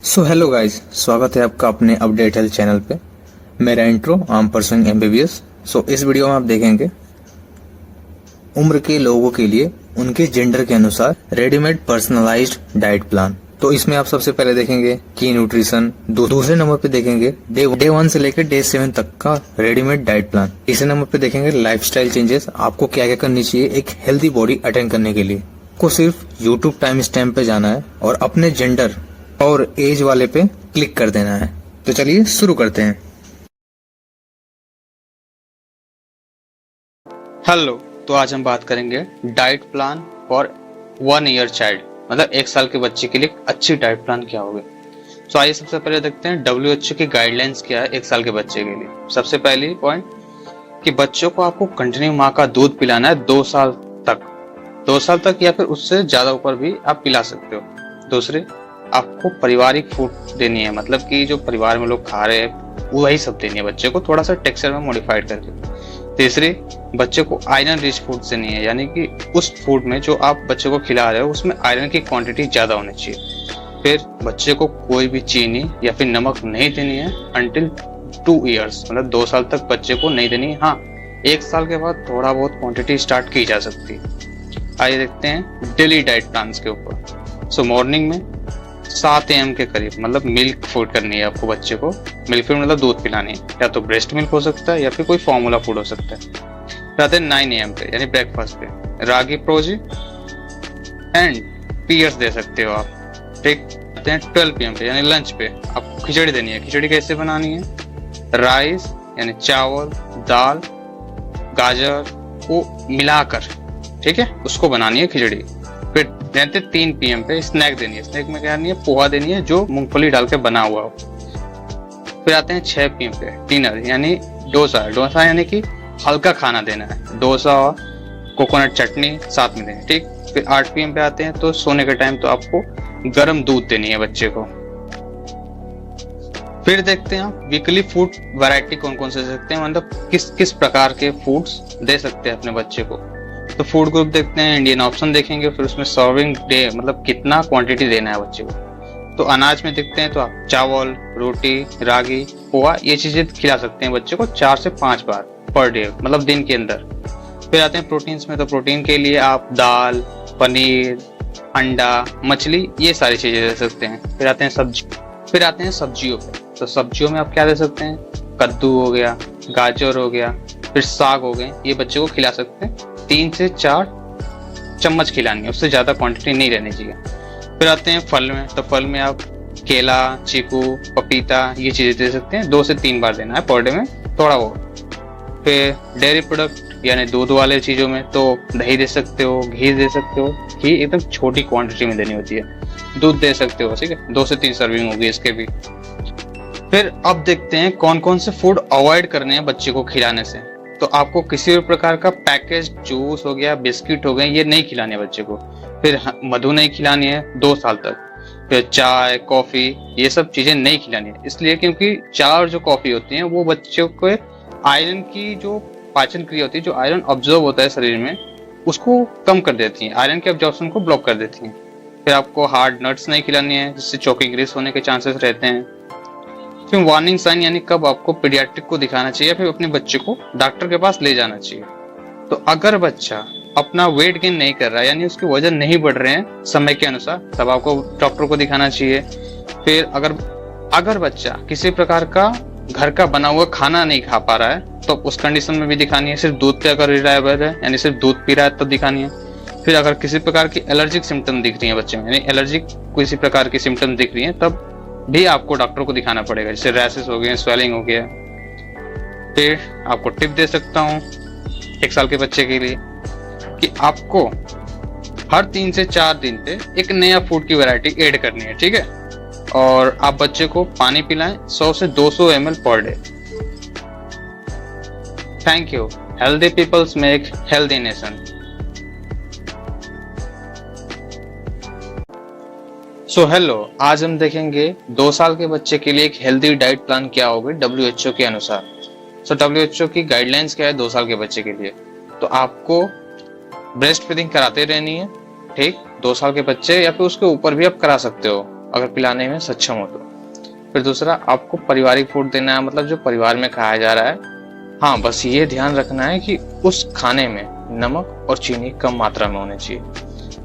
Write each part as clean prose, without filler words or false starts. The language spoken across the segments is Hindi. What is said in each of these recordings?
सो हेलो गाइस, स्वागत है आपका अपने अपडेट हेल्थ चैनल पे। मेरा intro I am pursuing MBBS. So इस वीडियो में आप देखेंगे उम्र के लोगों के लिए उनके जेंडर के अनुसार रेडीमेड पर्सनलाइज्ड डाइट प्लान। तो इसमें आप सबसे पहले देखेंगे की न्यूट्रिशन, दूसरे नंबर पे देखेंगे डे 1 से लेकर डे 7 तक का रेडीमेड डाइट प्लान। तीसरे नंबर पे देखेंगे लाइफस्टाइल चेंजेस, आपको क्या क्या करनी चाहिए एक हेल्दी बॉडी अटेंड करने के लिए। को सिर्फ यूट्यूब टाइम स्टैम्प पे जाना है और अपने जेंडर और एज वाले पे क्लिक कर देना है। तो चलिए शुरू करते हैं। हेलो, तो आज हम बात करेंगे diet plan for 1 year child, मतलब 1 साल के बच्चे के लिए अच्छी डाइट प्लान क्या होगी। तो आइए सबसे पहले देखते हैं WHO की गाइडलाइंस क्या है 1 साल के बच्चे के लिए। सबसे पहली पॉइंट कि बच्चों को आपको कंटिन्यू माँ का दूध पिलाना है 2 साल तक, 2 साल तक या फिर उससे ज्यादा ऊपर भी आप पिला सकते हो। दूसरे, आपको पारिवारिक फूड देनी है, मतलब कि जो परिवार में लोग खा रहे हैं वही सब देनी है बच्चे को, थोड़ा सा टेक्सचर में मॉडिफाइड करके। तीसरी, बच्चे को आयरन रिच फूड देनी है, यानी कि उस फूड में जो आप बच्चे को खिला रहे हो उसमें आयरन की क्वांटिटी ज्यादा होनी चाहिए। फिर बच्चे को कोई भी चीनी या फिर नमक नहीं देनी है अंटिल 2 ईयर्स, मतलब 2 साल तक बच्चे को नहीं देनी है। हाँ, 1 साल के बाद थोड़ा बहुत क्वांटिटी स्टार्ट की जा सकती है। आइए देखते हैं डेली डाइट प्लान के ऊपर। सो मॉर्निंग में 7 AM के करीब मतलब मिल्क फूड करनी है आपको बच्चे को। मिल्क फूड मतलब दूध पिलानी है, या तो ब्रेस्ट मिल्क हो सकता है या फिर कोई फॉर्मूला फूड हो सकता है। फिर 9 AM पे यानी ब्रेकफास्ट पे रागी प्रोजी एंड पीयर्स दे सकते हो आप। ठीक, 12 PM पे यानी लंच पे आपको खिचड़ी देनी है। खिचड़ी कैसे बनानी है? राइस यानी चावल, दाल, गाजर को मिलाकर, ठीक है, उसको बनानी है खिचड़ी। फिर 3 PM पे स्नैक देनी है। स्नैक में क्या करनी है? पोहा देनी है जो मूंगफली डाल के बना हुआ हो। फिर आते हैं 6 PM पे डिनर यानी डोसा यानी कि हल्का खाना देना है। डोसा और कोकोनट चटनी साथ में देनी है। ठीक, फिर 8 PM पे आते हैं तो सोने के टाइम तो आपको गर्म दूध देनी है बच्चे को। फिर देखते हैं आप वीकली फूड वैरायटी कौन कौन से दे सकते हैं, मतलब किस किस प्रकार के फूड्स दे सकते हैं अपने बच्चे को। तो फूड ग्रुप देखते हैं, इंडियन ऑप्शन देखेंगे, फिर उसमें सर्विंग डे मतलब कितना क्वांटिटी देना है बच्चे को। तो अनाज में देखते हैं तो आप चावल, रोटी, रागी, पोहा ये चीजें खिला सकते हैं बच्चे को 4 से 5 बार पर डे, मतलब दिन के अंदर। फिर आते हैं प्रोटीन्स में, तो प्रोटीन के लिए आप दाल, पनीर, अंडा, मछली ये सारी चीजें दे सकते हैं। फिर आते हैं सब्जियों पे, तो सब्जियों में आप क्या दे सकते हैं? कद्दू हो गया, गाजर हो गया, फिर साग हो गए, ये बच्चे को खिला सकते हैं। 3 से 4 चम्मच खिलानी है, उससे ज्यादा क्वांटिटी नहीं रहनी चाहिए। फिर आते हैं फल में, तो फल में आप केला, चीकू, पपीता ये चीजें दे सकते हैं। 2 से 3 बार देना है पर डे में, थोड़ा बहुत। फिर डेयरी प्रोडक्ट यानी दूध वाले चीजों में तो दही दे सकते हो, घी दे सकते हो। घी एकदम छोटी क्वांटिटी में देनी होती है। दूध दे सकते हो, ठीक है, 2 से 3 सर्विंग होगी इसके भी। फिर अब देखते हैं कौन कौन से फूड अवॉइड करने हैं बच्चे को खिलाने से। तो आपको किसी भी प्रकार का पैकेज जूस हो गया, बिस्किट हो गए, ये नहीं खिलाने है बच्चे को। फिर मधु नहीं खिलानी है 2 साल तक। फिर चाय, कॉफी ये सब चीजें नहीं खिलानी है, इसलिए क्योंकि चाय और जो कॉफी होती है वो बच्चों को आयरन की जो पाचन क्रिया होती है, जो आयरन ऑब्जर्व होता है शरीर में, उसको कम कर देती है, आयरन के ऑब्जॉर्प्शन को ब्लॉक कर देती है। फिर आपको हार्ड नट्स नहीं खिलानी है, जिससे चोकिंग ग्रीस होने के चांसेस रहते हैं। फिर वार्निंग साइन यानी कब आपको पीडियाट्रिक को दिखाना चाहिए, फिर अपने बच्चे को डॉक्टर के पास ले जाना चाहिए। तो अगर बच्चा अपना वेट गेन नहीं कर रहा है यानी उसके वजन नहीं बढ़ रहे हैं समय के अनुसार, तब आपको डॉक्टर को दिखाना चाहिए। फिर अगर बच्चा किसी प्रकार का घर का बना हुआ खाना नहीं खा पा रहा है तो उस कंडीशन में भी दिखानी है। सिर्फ दूध पे अगर रिलायबल है यानी सिर्फ दूध पी रहा है तब दिखानी है। फिर अगर किसी प्रकार की एलर्जिक सिम्टम दिख रही है बच्चे में, यानी एलर्जिक किसी प्रकार की सिम्टम दिख रही है, तब भी आपको डॉक्टर को दिखाना पड़ेगा, जैसे रैशेस हो गए, स्वेलिंग हो गया। फिर आपको टिप दे सकता हूँ 1 साल के बच्चे के लिए कि आपको हर 3 से 4 दिन पे एक नया फूड की वैरायटी ऐड करनी है, ठीक है। और आप बच्चे को पानी पिलाएं 100 से 200 ml per day. Thank you. Healthy peoples make healthy nation. So hello, आज हम देखेंगे 2 साल के बच्चे के लिए एक हेल्दी डाइट प्लान क्या होगी WHO के अनुसार। सो WHO की गाइडलाइंस क्या है 2 साल के बच्चे के लिए? तो आपको ब्रेस्ट फीडिंग कराते रहनी है, ठीक, 2 साल के बच्चे या फिर उसके ऊपर भी आप करा सकते हो। अगर पिलाने में सक्षम हो तो। फिर दूसरा, आपको पारिवारिक फूड देना है, मतलब जो परिवार में खाया जा रहा है। हाँ, बस ये ध्यान रखना है कि उस खाने में नमक और चीनी कम मात्रा में होनी चाहिए।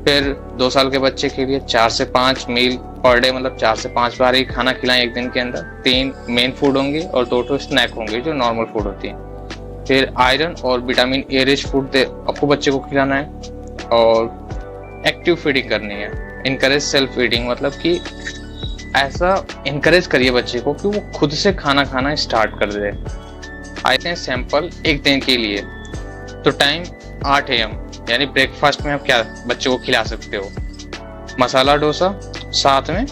फिर 2 साल के बच्चे के लिए 4 से 5 मील पर डे, मतलब 4 से 5 बार ही खाना खिलाएं एक दिन के अंदर। 3 मेन फूड होंगे और 2 स्नैक होंगे जो नॉर्मल फूड होती है। फिर आयरन और विटामिन ए रिच फूड आपको बच्चे को खिलाना है। और एक्टिव फीडिंग करनी है। इनकरेज सेल्फ फीडिंग, मतलब कि ऐसा इनकरेज करिए बच्चे को कि वो खुद से खाना खाना स्टार्ट कर दे। आते हैं सैंपल एक दिन के लिए। तो टाइम 8 AM, यानी ब्रेकफास्ट में आप क्या बच्चे को खिला सकते हो? मसाला डोसा, साथ में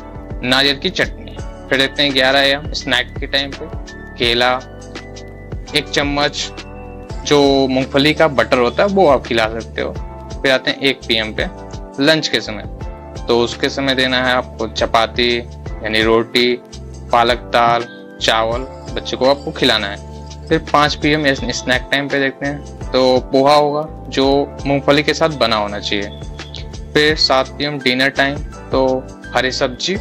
नारियल की चटनी। फिर देखते हैं 11 AM स्नैक के टाइम पे केला, 1 चम्मच जो मूंगफली का बटर होता है वो आप खिला सकते हो। फिर आते हैं 1 PM पे लंच के समय। तो उसके समय देना है आपको चपाती यानी रोटी, पालक दाल, चावल बच्चे को आपको खिलाना है। फिर 5 PM स्नैक टाइम पे देखते हैं तो पोहा होगा जो मूंगफली के साथ बना होना चाहिए। फिर 7 PM डिनर टाइम, तो हरी सब्जी,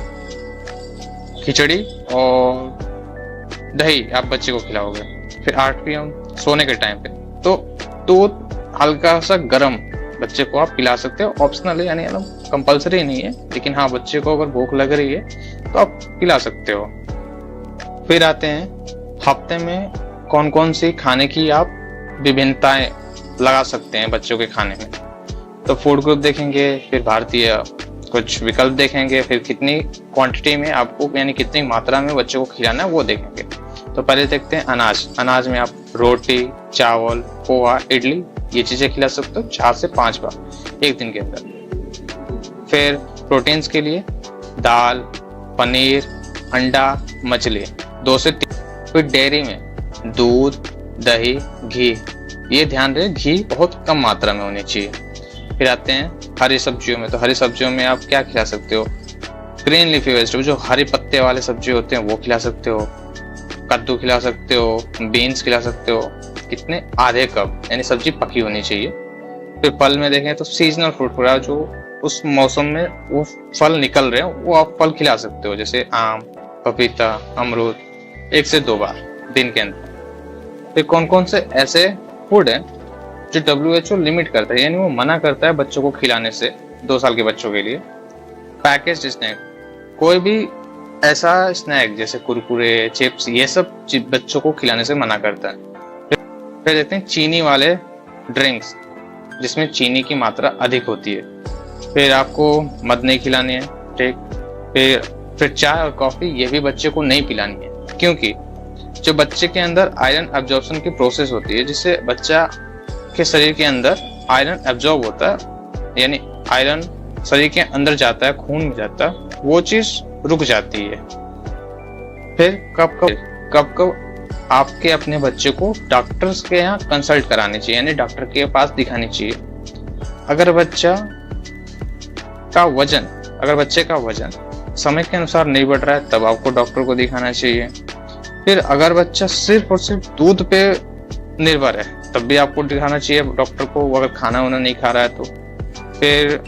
खिचड़ी और दही आप बच्चे को खिलाओगे। फिर 8 PM सोने के टाइम पे तो दूध हल्का सा गर्म बच्चे को आप पिला सकते हो। ऑप्शनल है, यानी कंपलसरी नहीं है, लेकिन हाँ बच्चे को अगर भूख लग रही है तो आप पिला सकते हो। फिर आते हैं हफ्ते में कौन कौन सी खाने की आप विभिन्नताएं लगा सकते हैं बच्चों के खाने में। तो फूड ग्रुप देखेंगे, फिर भारतीय कुछ विकल्प देखेंगे, फिर कितनी क्वांटिटी में आपको यानी कितनी मात्रा में बच्चों को खिलाना है वो देखेंगे। तो पहले देखते हैं अनाज। अनाज में आप रोटी, चावल, पोहा, इडली ये चीजें खिला सकते हो 4 से 5 बार एक दिन के अंदर। फिर प्रोटीन्स के लिए दाल, पनीर, अंडा, मछली 2 से 3। फिर डेयरी में दूध, दही, घी, ये ध्यान रहे घी बहुत कम मात्रा में होनी चाहिए। फिर आते हैं हरी सब्जियों में। तो हरी सब्जियों में आप क्या खिला सकते हो? ग्रीन लीफी वेजिटेबल, जो हरे पत्ते वाले सब्जी होते हैं वो खिला सकते हो। कद्दू खिला सकते हो, बीन्स खिला सकते हो। कितने? आधे कप, यानी सब्जी पकी होनी चाहिए। फिर फल में देखें तो सीजनल फ्रूट पूरा जो उस मौसम में वो फल निकल रहे हैं वो आप फल खिला सकते हो, जैसे आम, पपीता, अमरूद 1 से 2 बार दिन के अंदर। फिर कौन कौन से ऐसे फूड हैं जो WHO लिमिट करता है, यानी वो मना करता है बच्चों को खिलाने से 2 साल के बच्चों के लिए? पैकेज्ड स्नैक, कोई भी ऐसा स्नैक जैसे कुरकुरे, चिप्स, ये सब बच्चों को खिलाने से मना करता है। फिर देखते हैं चीनी वाले ड्रिंक्स जिसमें चीनी की मात्रा अधिक होती है। फिर आपको मद नहीं खिलानी है, ठीक। फिर चाय और कॉफी ये भी बच्चे को नहीं पिलानी है, क्योंकि जो बच्चे के अंदर आयरन एब्जॉर्प्शन की प्रोसेस होती है, जिससे बच्चा के शरीर के अंदर आयरन एब्जॉर्ब होता है, यानी आयरन शरीर के अंदर जाता है, खून में जाता है, वो चीज रुक जाती है। फिर कब आपके अपने बच्चे को डॉक्टर्स के यहाँ कंसल्ट करानी चाहिए, यानी डॉक्टर के पास दिखानी चाहिए। अगर बच्चे का वजन समय के अनुसार नहीं बढ़ रहा है तब आपको डॉक्टर को दिखाना चाहिए। फिर अगर बच्चा सिर्फ और सिर्फ दूध पे निर्भर है तब भी आपको दिखाना चाहिए डॉक्टर को, अगर खाना वाना नहीं खा रहा है तो। फिर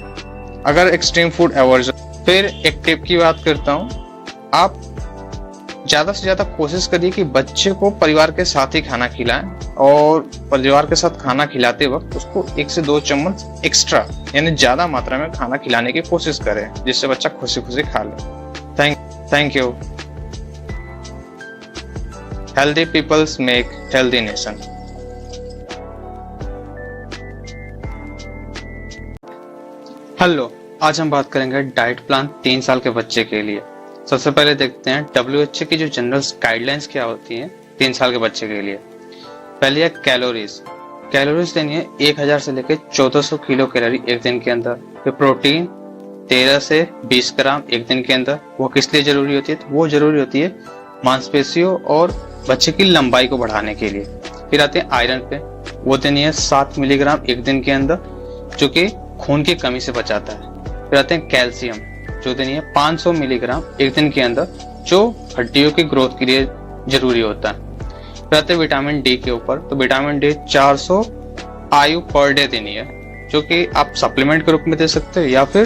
अगर एक्सट्रीम फूड एवर्जन। फिर एक टिप की बात करता हूँ, आप ज्यादा से ज्यादा कोशिश करिए कि बच्चे को परिवार के साथ ही खाना खिलाएं, और परिवार के साथ खाना खिलाते वक्त उसको 1 से 2 चम्मच एक्स्ट्रा यानी ज्यादा मात्रा में खाना खिलाने की कोशिश करें, जिससे बच्चा खुशी खुशी खा ले। Thank you. Healthy peoples make healthy nation. Hello, आज हम बात करेंगे डाइट प्लान 3 साल के बच्चे के लिए। सबसे पहले देखते हैं WHO की जो जनरल गाइडलाइंस क्या होती हैं 3 साल के बच्चे के लिए। पहली है कैलोरीज देनी है 1000 से लेकर 1400 किलो कैलोरी एक दिन के अंदर। फिर प्रोटीन 13 से 20 ग्राम एक दिन के अंदर। वो किस लिए जरूरी होती है? तो वो जरूरी होती है मांसपेशियों और बच्चे की लंबाई को बढ़ाने के लिए। फिर आते हैं आयरन पे, वो देनी है 7 मिलीग्राम एक दिन के अंदर, जो कि खून की कमी से बचाता है। फिर आते हैं कैल्शियम, जो देनी है 500 मिलीग्राम एक दिन के अंदर, जो हड्डियों की ग्रोथ के लिए जरूरी होता है। फिर आते हैं विटामिन डी के ऊपर, तो vitamin D 400 IU per day देनी है, जो कि आप सप्लीमेंट के रूप में दे सकते हो या फिर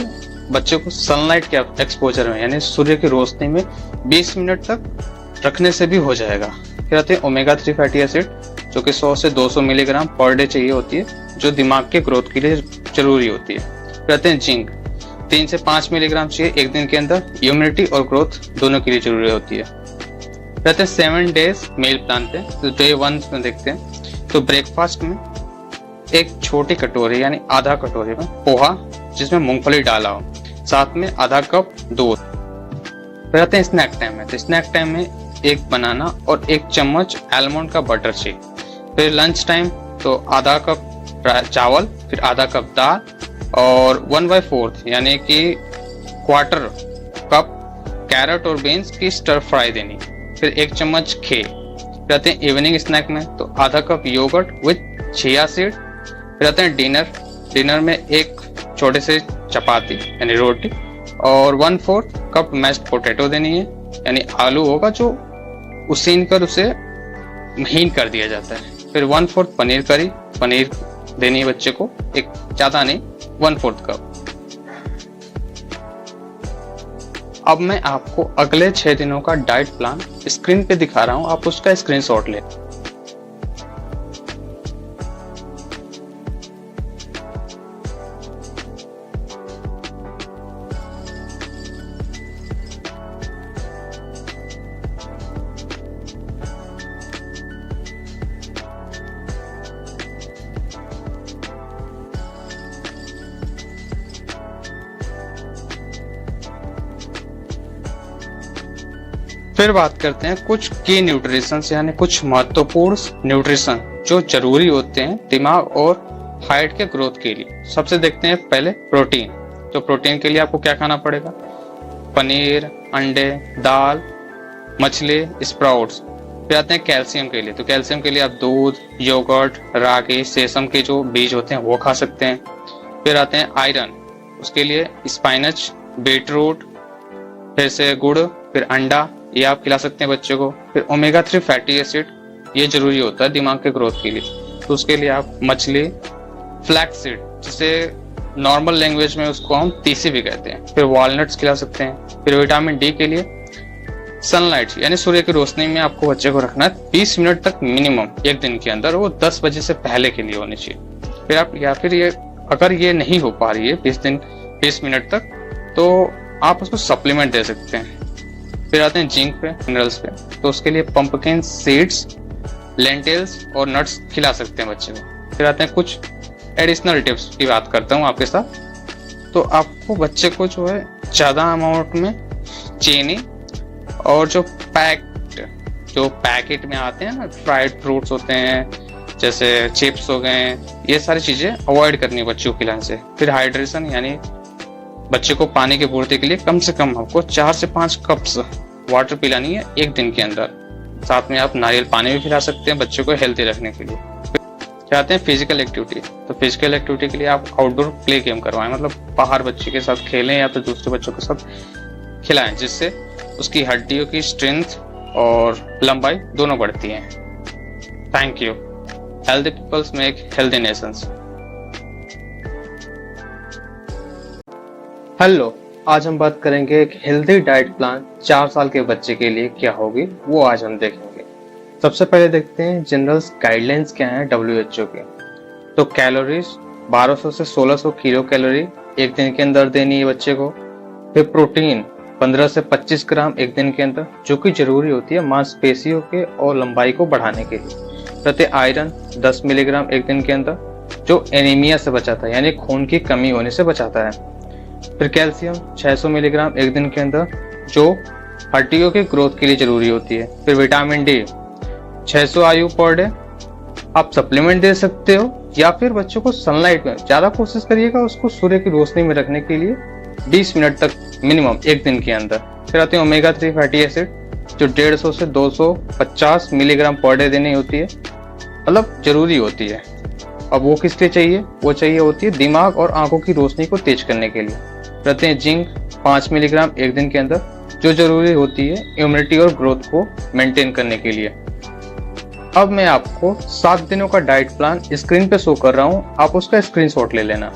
बच्चे को सनलाइट के एक्सपोजर में यानी सूर्य की रोशनी में 20 मिनट तक रखने से भी हो जाएगा। फिर आते हैं ओमेगा 3 फैटी एसिड, जो कि 100 से 200 मिलीग्राम पर डे चाहिए होती है, जो दिमाग के ग्रोथ के लिए जरूरी होती है। फिर आते हैं जिंक, 3 से 5 मिलीग्राम चाहिए एक दिन के अंदर, इम्यूनिटी और ग्रोथ दोनों के लिए जरूरी होती है। फिर आते हैं 7 डेज मील प्लान पे। तो डे 1 में देखते हैं, तो ब्रेकफास्ट में एक छोटी कटोरी यानी आधा कटोरी में पोहा जिसमें मूंगफली डाला हो, साथ में आधा कप दूध। फिर आते हैं स्नैक टाइम में, तो स्नैक टाइम में एक बनाना और 1 चम्मच आलमंड का बटर चाहिए। फिर लंच टाइम तो आधा कप चावल, फिर आधा कप दाल और 1/4 यानी कि क्वार्टर कप कैरेट और बीन्स की स्टर फ्राई देनी। फिर 1 चम्मच खे। फिर आते हैं इवनिंग स्नैक में, तो आधा cup yogurt with chia seed. फिर आते हैं डिनर में एक छोटे से चपाती यानी रोटी और 1/4 कप मैश्ड पोटैटो देनी है, यानी आलू होगा जो उसीन कर उसे महीन कर दिया जाता है। फिर 1/4 पनीर करी, पनीर देनी है बच्चे को, एक ज्यादा नहीं, 1/4 कप। अब मैं आपको अगले 6 दिनों का डाइट प्लान स्क्रीन पे दिखा रहा हूं, आप उसका स्क्रीनशॉट लें। फिर बात करते हैं कुछ की न्यूट्रिशन यानी कुछ महत्वपूर्ण न्यूट्रिशन जो जरूरी होते हैं दिमाग और हाइट के ग्रोथ के लिए। सबसे देखते हैं पहले प्रोटीन। तो प्रोटीन के लिए आपको क्या खाना पड़ेगा? पनीर, अंडे, दाल, मछली, स्प्राउट्स। फिर आते हैं कैल्शियम के लिए, तो कैल्शियम के लिए आप दूध, योगर्ट, रागी, सेसम के जो बीज होते हैं वो खा सकते हैं। फिर आते हैं आयरन, उसके लिए स्पाइनच, बीटरूट, फिर से गुड़, फिर अंडा, ये आप खिला सकते हैं बच्चे को। फिर ओमेगा 3 फैटी एसिड, ये जरूरी होता है दिमाग के ग्रोथ के लिए, तो उसके लिए आप मछली, फ्लैक्स सीड जिसे नॉर्मल लैंग्वेज में उसको हम तीसी भी कहते हैं, फिर वॉलनट्स खिला सकते हैं। फिर विटामिन डी के लिए सनलाइट यानी सूर्य की रोशनी में आपको बच्चे को रखना है 20 मिनट तक मिनिमम एक दिन के अंदर, वो 10 बजे से पहले के लिए होनी चाहिए। फिर आप या फिर ये अगर ये नहीं हो पा रही है 20 मिनट तक, तो आप उसको सप्लीमेंट दे सकते हैं। फिर आते हैं जिंक पे, मिनरल्स पे, तो उसके लिए पंपकिन सीड्स, लेंटिल्स और नट्स खिला सकते हैं बच्चे को। फिर आते हैं कुछ एडिशनल टिप्स की बात करता हूँ आपके साथ। तो आपको बच्चे को जो है ज्यादा अमाउंट में चीनी और जो पैकेट में आते हैं ना फ्राइड फ्रूट्स होते हैं जैसे चिप्स हो गए, ये सारी चीजें अवॉइड करनी है बच्चों को खिलाने से। फिर हाइड्रेशन यानी बच्चे को पानी की पूर्ति के लिए कम से कम आपको 4 से 5 कप्स वाटर पिलानी है एक दिन के अंदर। साथ में आप नारियल पानी भी खिला सकते हैं बच्चे को हेल्थी रखने के लिए। चाहते हैं फिजिकल एक्टिविटी, तो फिजिकल एक्टिविटी के लिए आप आउटडोर प्ले गेम करवाएं, मतलब बाहर बच्चे के साथ खेलें या तो दूसरे बच्चों के साथ खिलाएं, जिससे उसकी हड्डियों की स्ट्रेंथ और लंबाई दोनों बढ़ती हैं। Thank you. Healthy peoples make healthy nations. Hello, आज हम बात करेंगे एक हेल्दी डाइट प्लान 4 साल के बच्चे के लिए क्या होगी, वो आज हम देखेंगे। सबसे पहले देखते हैं जनरल गाइडलाइंस क्या है WHO के। तो कैलोरीज 1200 से 1600 किलो कैलोरी एक दिन के अंदर देनी है बच्चे को। फिर प्रोटीन 15 से 25 ग्राम एक दिन के अंदर, जो कि जरूरी होती है मांसपेशियों के और लंबाई को बढ़ाने के लिए। रहते आयरन 10 मिलीग्राम एक दिन के अंदर, जो एनीमिया से बचाता है यानी खून की कमी होने से बचाता है। फिर कैल्शियम 600 मिलीग्राम एक दिन के अंदर, जो हड्डियों के ग्रोथ के लिए जरूरी होती है। फिर vitamin D 600 IU per day, आप सप्लीमेंट दे सकते हो या फिर बच्चों को सनलाइट में ज्यादा कोशिश करिएगा उसको सूर्य की रोशनी में रखने के लिए 20 मिनट तक मिनिमम एक दिन के अंदर। फिर आते हैं ओमेगा 3 फैटी एसिड, जो 150 से 250 मिलीग्राम पर डे देनी होती है, मतलब जरूरी होती है। अब वो किस लिए चाहिए? वो चाहिए होती है दिमाग और आंखों की रोशनी को तेज करने के लिए। रहते हैं जिंक 5 मिलीग्राम एक दिन के अंदर, जो जरूरी होती है इम्यूनिटी और ग्रोथ को मेंटेन करने के लिए। अब मैं आपको 7 दिनों का डाइट प्लान स्क्रीन पे शो कर रहा हूं, आप उसका स्क्रीनशॉट ले लेना।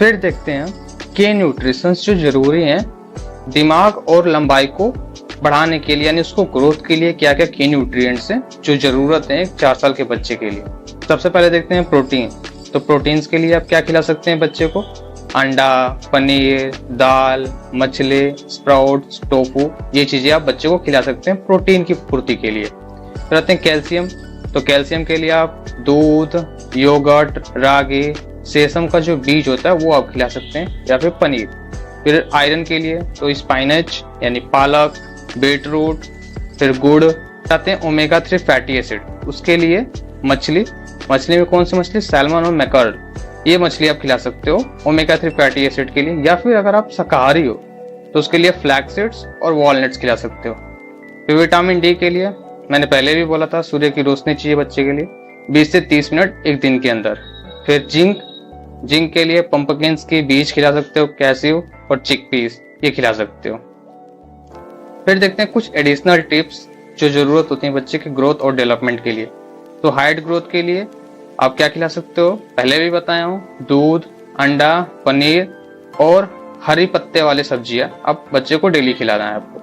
फिर देखते हैं के न्यूट्रिशंस जो जरूरी हैं दिमाग और लंबाई को बढ़ाने के लिए, यानी उसको ग्रोथ के लिए क्या क्या की न्यूट्रिएंट्स हैं जो जरूरत है एक 4 साल के बच्चे के लिए। सबसे पहले देखते हैं प्रोटीन। तो प्रोटीन्स के लिए आप क्या खिला सकते हैं बच्चे को? अंडा, पनीर, दाल, मछली, स्प्राउट्स, टोफू, ये चीजें आप बच्चे को खिला सकते हैं प्रोटीन की पूर्ति के लिए। फिर आते हैं कैल्शियम। तो कैल्शियम के लिए आप दूध, योगर्ट, रागी, सेसम का जो बीज होता है वो आप खिला सकते हैं, या फिर पनीर। फिर आयरन के लिए तो स्पाइनच यानी पालक, बीटरूट, फिर गुड़। आते हैं ओमेगा 3 फैटी एसिड, उसके लिए मछली में कौन सी मछली? सैल्मन और मैकर्ल, ये मछली आप खिला सकते हो ओमेगा 3 फैटी एसिड के लिए। या फिर अगर आप शाकाहारी हो तो उसके लिए फ्लैक्स सीड्स और वॉलनट्स खिला सकते हो। फिर विटामिन डी के लिए मैंने पहले भी बोला था, सूर्य की रोशनी चाहिए बच्चे के लिए 20 से 30 मिनट एक दिन के अंदर। फिर जिंक के लिए पंपकिन्स के बीज खिला सकते हो, कैस्यू और चिकपीस, ये खिला सकते हो। फिर देखते हैं कुछ एडिशनल टिप्स जो जरूरत होती है बच्चे के ग्रोथ और डेवलपमेंट के लिए। तो हाइट ग्रोथ के लिए आप क्या खिला सकते हो? पहले भी बताया हूँ, दूध, अंडा, पनीर और हरी पत्ते वाले सब्जियां आप बच्चे को डेली खिलाना है आपको।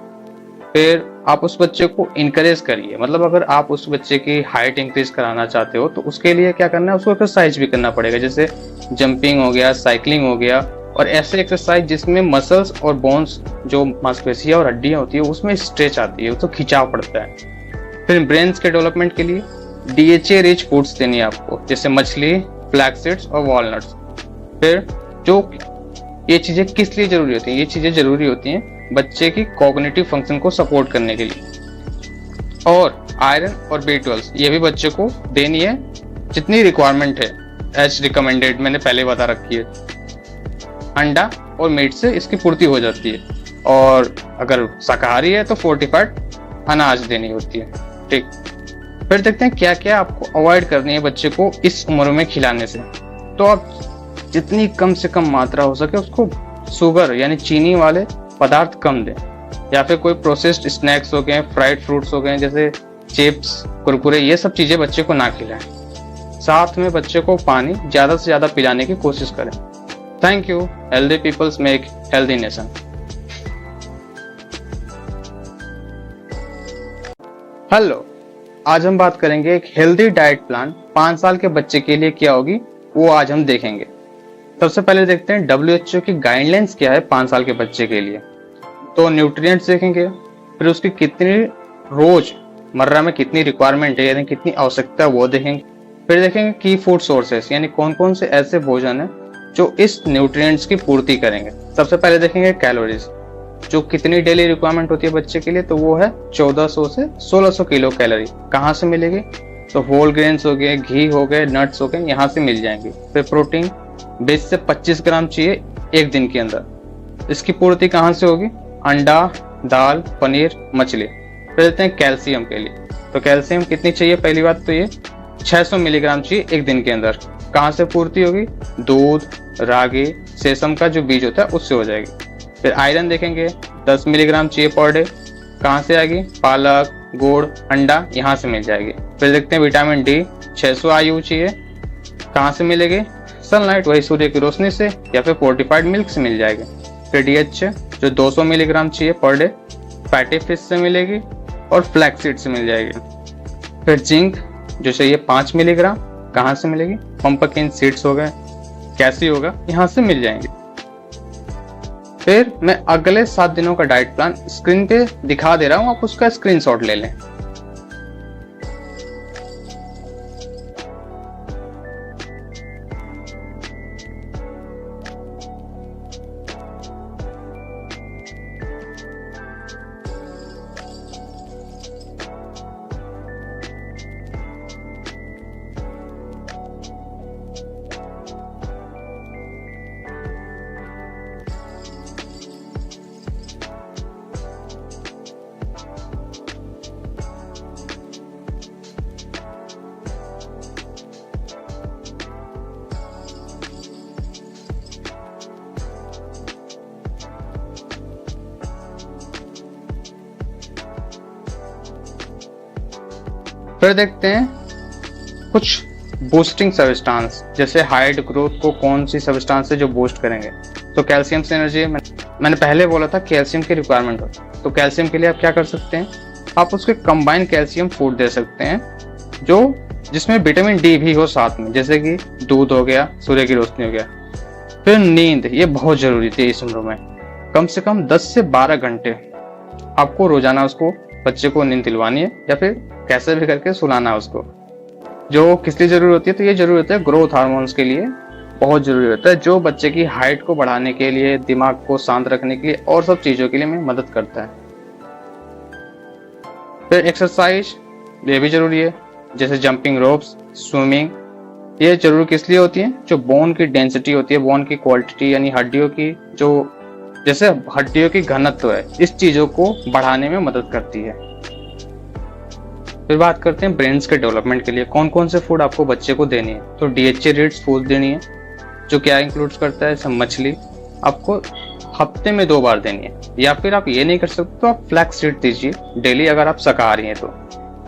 फिर आप उस बच्चे को इनकरेज करिए, मतलब अगर आप उस बच्चे की हाइट इंक्रीज कराना चाहते हो तो उसके लिए क्या करना है? उसको एक्सरसाइज भी करना पड़ेगा, जैसे जंपिंग हो गया, साइकिलिंग हो गया, और ऐसे एक्सरसाइज जिसमें मसल्स और बोन्स जो मांसपेशियां और हड्डियां होती है उसमें स्ट्रेच आती है, उसको खिंचाव पड़ता है। फिर ब्रेन्स के डेवलपमेंट के लिए DHA रिच फूड्स देनी है आपको, जैसे मछली, फ्लैक्स सीड्स और वॉलनट्स। फिर जो ये चीजें किस लिए जरूरी होती हैं? ये चीजें जरूरी होती हैं बच्चे की कॉग्निटिव फंक्शन को सपोर्ट करने के लिए। और आयरन और B12 ये भी बच्चे को देनी है जितनी रिक्वायरमेंट है, एज रिकमेंडेड, मैंने पहले बता रखी है। अंडा और मीट से इसकी पूर्ति हो जाती है, और अगर शाकाहारी है तो फोर्टिफाइड अनाज देनी होती है। ठीक, फिर देखते हैं क्या क्या आपको अवॉइड करनी है बच्चे को इस उम्र में खिलाने से। तो आप जितनी कम से कम मात्रा हो सके उसको शुगर यानी चीनी वाले पदार्थ कम दें, या फिर कोई प्रोसेस्ड स्नैक्स हो गए, फ्राइड फ्रूट्स हो गए जैसे चिप्स, कुरकुरे, ये सब चीजें बच्चे को ना खिलाएं। साथ में बच्चे को पानी ज्यादा से ज्यादा पिलाने की कोशिश करें। Thank you. Healthy peoples make healthy nation. Hello, आज हम बात करेंगे एक हेल्दी डाइट प्लान 5 साल के बच्चे के लिए क्या होगी, वो आज हम देखेंगे। सबसे पहले देखते हैं WHO की गाइडलाइंस क्या है 5 साल के बच्चे के लिए। तो न्यूट्रिएंट्स देखेंगे, फिर उसकी कितनी रोज मर्रा में कितनी रिक्वायरमेंट है, यानी कितनी आवश्यकता है वो देखेंगे। फिर देखेंगे की फूड सोर्सेस, यानी कौन कौन से ऐसे भोजन है जो इस न्यूट्रिएंट्स की पूर्ति करेंगे। सबसे पहले देखेंगे कैलोरीज, जो कितनी डेली रिक्वायरमेंट होती है बच्चे के लिए, तो वो है 1400 से 1600 किलो कैलोरी। कहाँ से मिलेगी? तो होल ग्रेन्स हो गए, घी हो गए, नट्स हो गए, यहाँ से मिल जाएंगे। फिर प्रोटीन 20 से 25 ग्राम चाहिए एक दिन के अंदर। इसकी पूर्ति कहाँ से होगी? अंडा, दाल, पनीर, मछली। फिर देते हैं कैल्शियम के लिए। तो कैल्शियम कितनी चाहिए? पहली बात तो ये 600 मिलीग्राम चाहिए एक दिन के अंदर। कहाँ से पूर्ति होगी? दूध, रागी, सेसम का जो बीज होता है उससे हो जाएगी। फिर आयरन देखेंगे 10 मिलीग्राम चाहिए पर डे। कहाँ से आएगी? पालक, गुड़, अंडा, यहाँ से मिल जाएगी। फिर देखते हैं विटामिन डी 600 IU चाहिए। कहाँ से मिलेगी? सनलाइट, वही सूर्य की रोशनी से, या फिर फोर्टिफाइड मिल्क से मिल जाएगी। फिर DHA जो 200 मिलीग्राम चाहिए पर डे, फैटी फिश से मिलेगी और फ्लैक्स सीड से मिल जाएगी। फिर जिंक जो चाहिए 5 मिलीग्राम, कहाँ से मिलेगी? पंपकिन सीड्स हो गए, कैस्यू होगा, यहाँ से मिल जाएंगे। फिर मैं अगले 7 दिनों का डाइट प्लान स्क्रीन पे दिखा दे रहा हूँ, आप उसका स्क्रीनशॉट ले लें। फिर देखते हैं कुछ बूस्टिंग सब्सटेंस, जैसे हाइट ग्रोथ को कौन सी सब्सटेंस है जो बूस्ट करेंगे। तो कैल्शियम से एनर्जी, मैंने पहले बोला था कैल्शियम की रिक्वायरमेंट होती है, तो कैल्शियम के लिए आप क्या कर सकते हैं, आप उसके कंबाइंड कैल्शियम फूड दे सकते हैं जो जिसमें विटामिन डी भी हो साथ में, जैसे कि दूध हो गया, सूर्य की रोशनी हो गया। फिर नींद, ये बहुत जरूरी थी इस उम्र में, कम से कम 10 से 12 घंटे आपको रोजाना उसको बच्चे को नींद दिलवानी है, या फिर कैसे भी करके सुलाना है उसको। जो किस लिए जरूरी होती है, तो ये जरूरी होता है ग्रोथ हार्मोन्स के लिए, बहुत जरूरी होता है, जो बच्चे की हाइट को बढ़ाने के लिए, दिमाग को शांत रखने के लिए और सब चीजों के लिए में मदद करता है। फिर एक्सरसाइज, ये भी जरूरी है, जैसे जंपिंग रोप्स, स्विमिंग। ये जरूर किस लिए होती है, जो बोन की डेंसिटी होती है, बोन की क्वालिटी, यानी हड्डियों की जो, जैसे हड्डियों की घनत्व है, इस चीजों को बढ़ाने में मदद करती है। फिर बात करते हैं ब्रेन्स के डेवलपमेंट के लिए कौन कौन से फूड आपको बच्चे को देनी है। तो डीएचए रिच फूड देनी है, जो क्या इंक्लूड्स करता है, जैसे मछली आपको हफ्ते में 2 बार देनी है, या फिर आप ये नहीं कर सकते तो आप फ्लैक्स सीड दीजिए डेली अगर आप शाकाहारी हैं तो।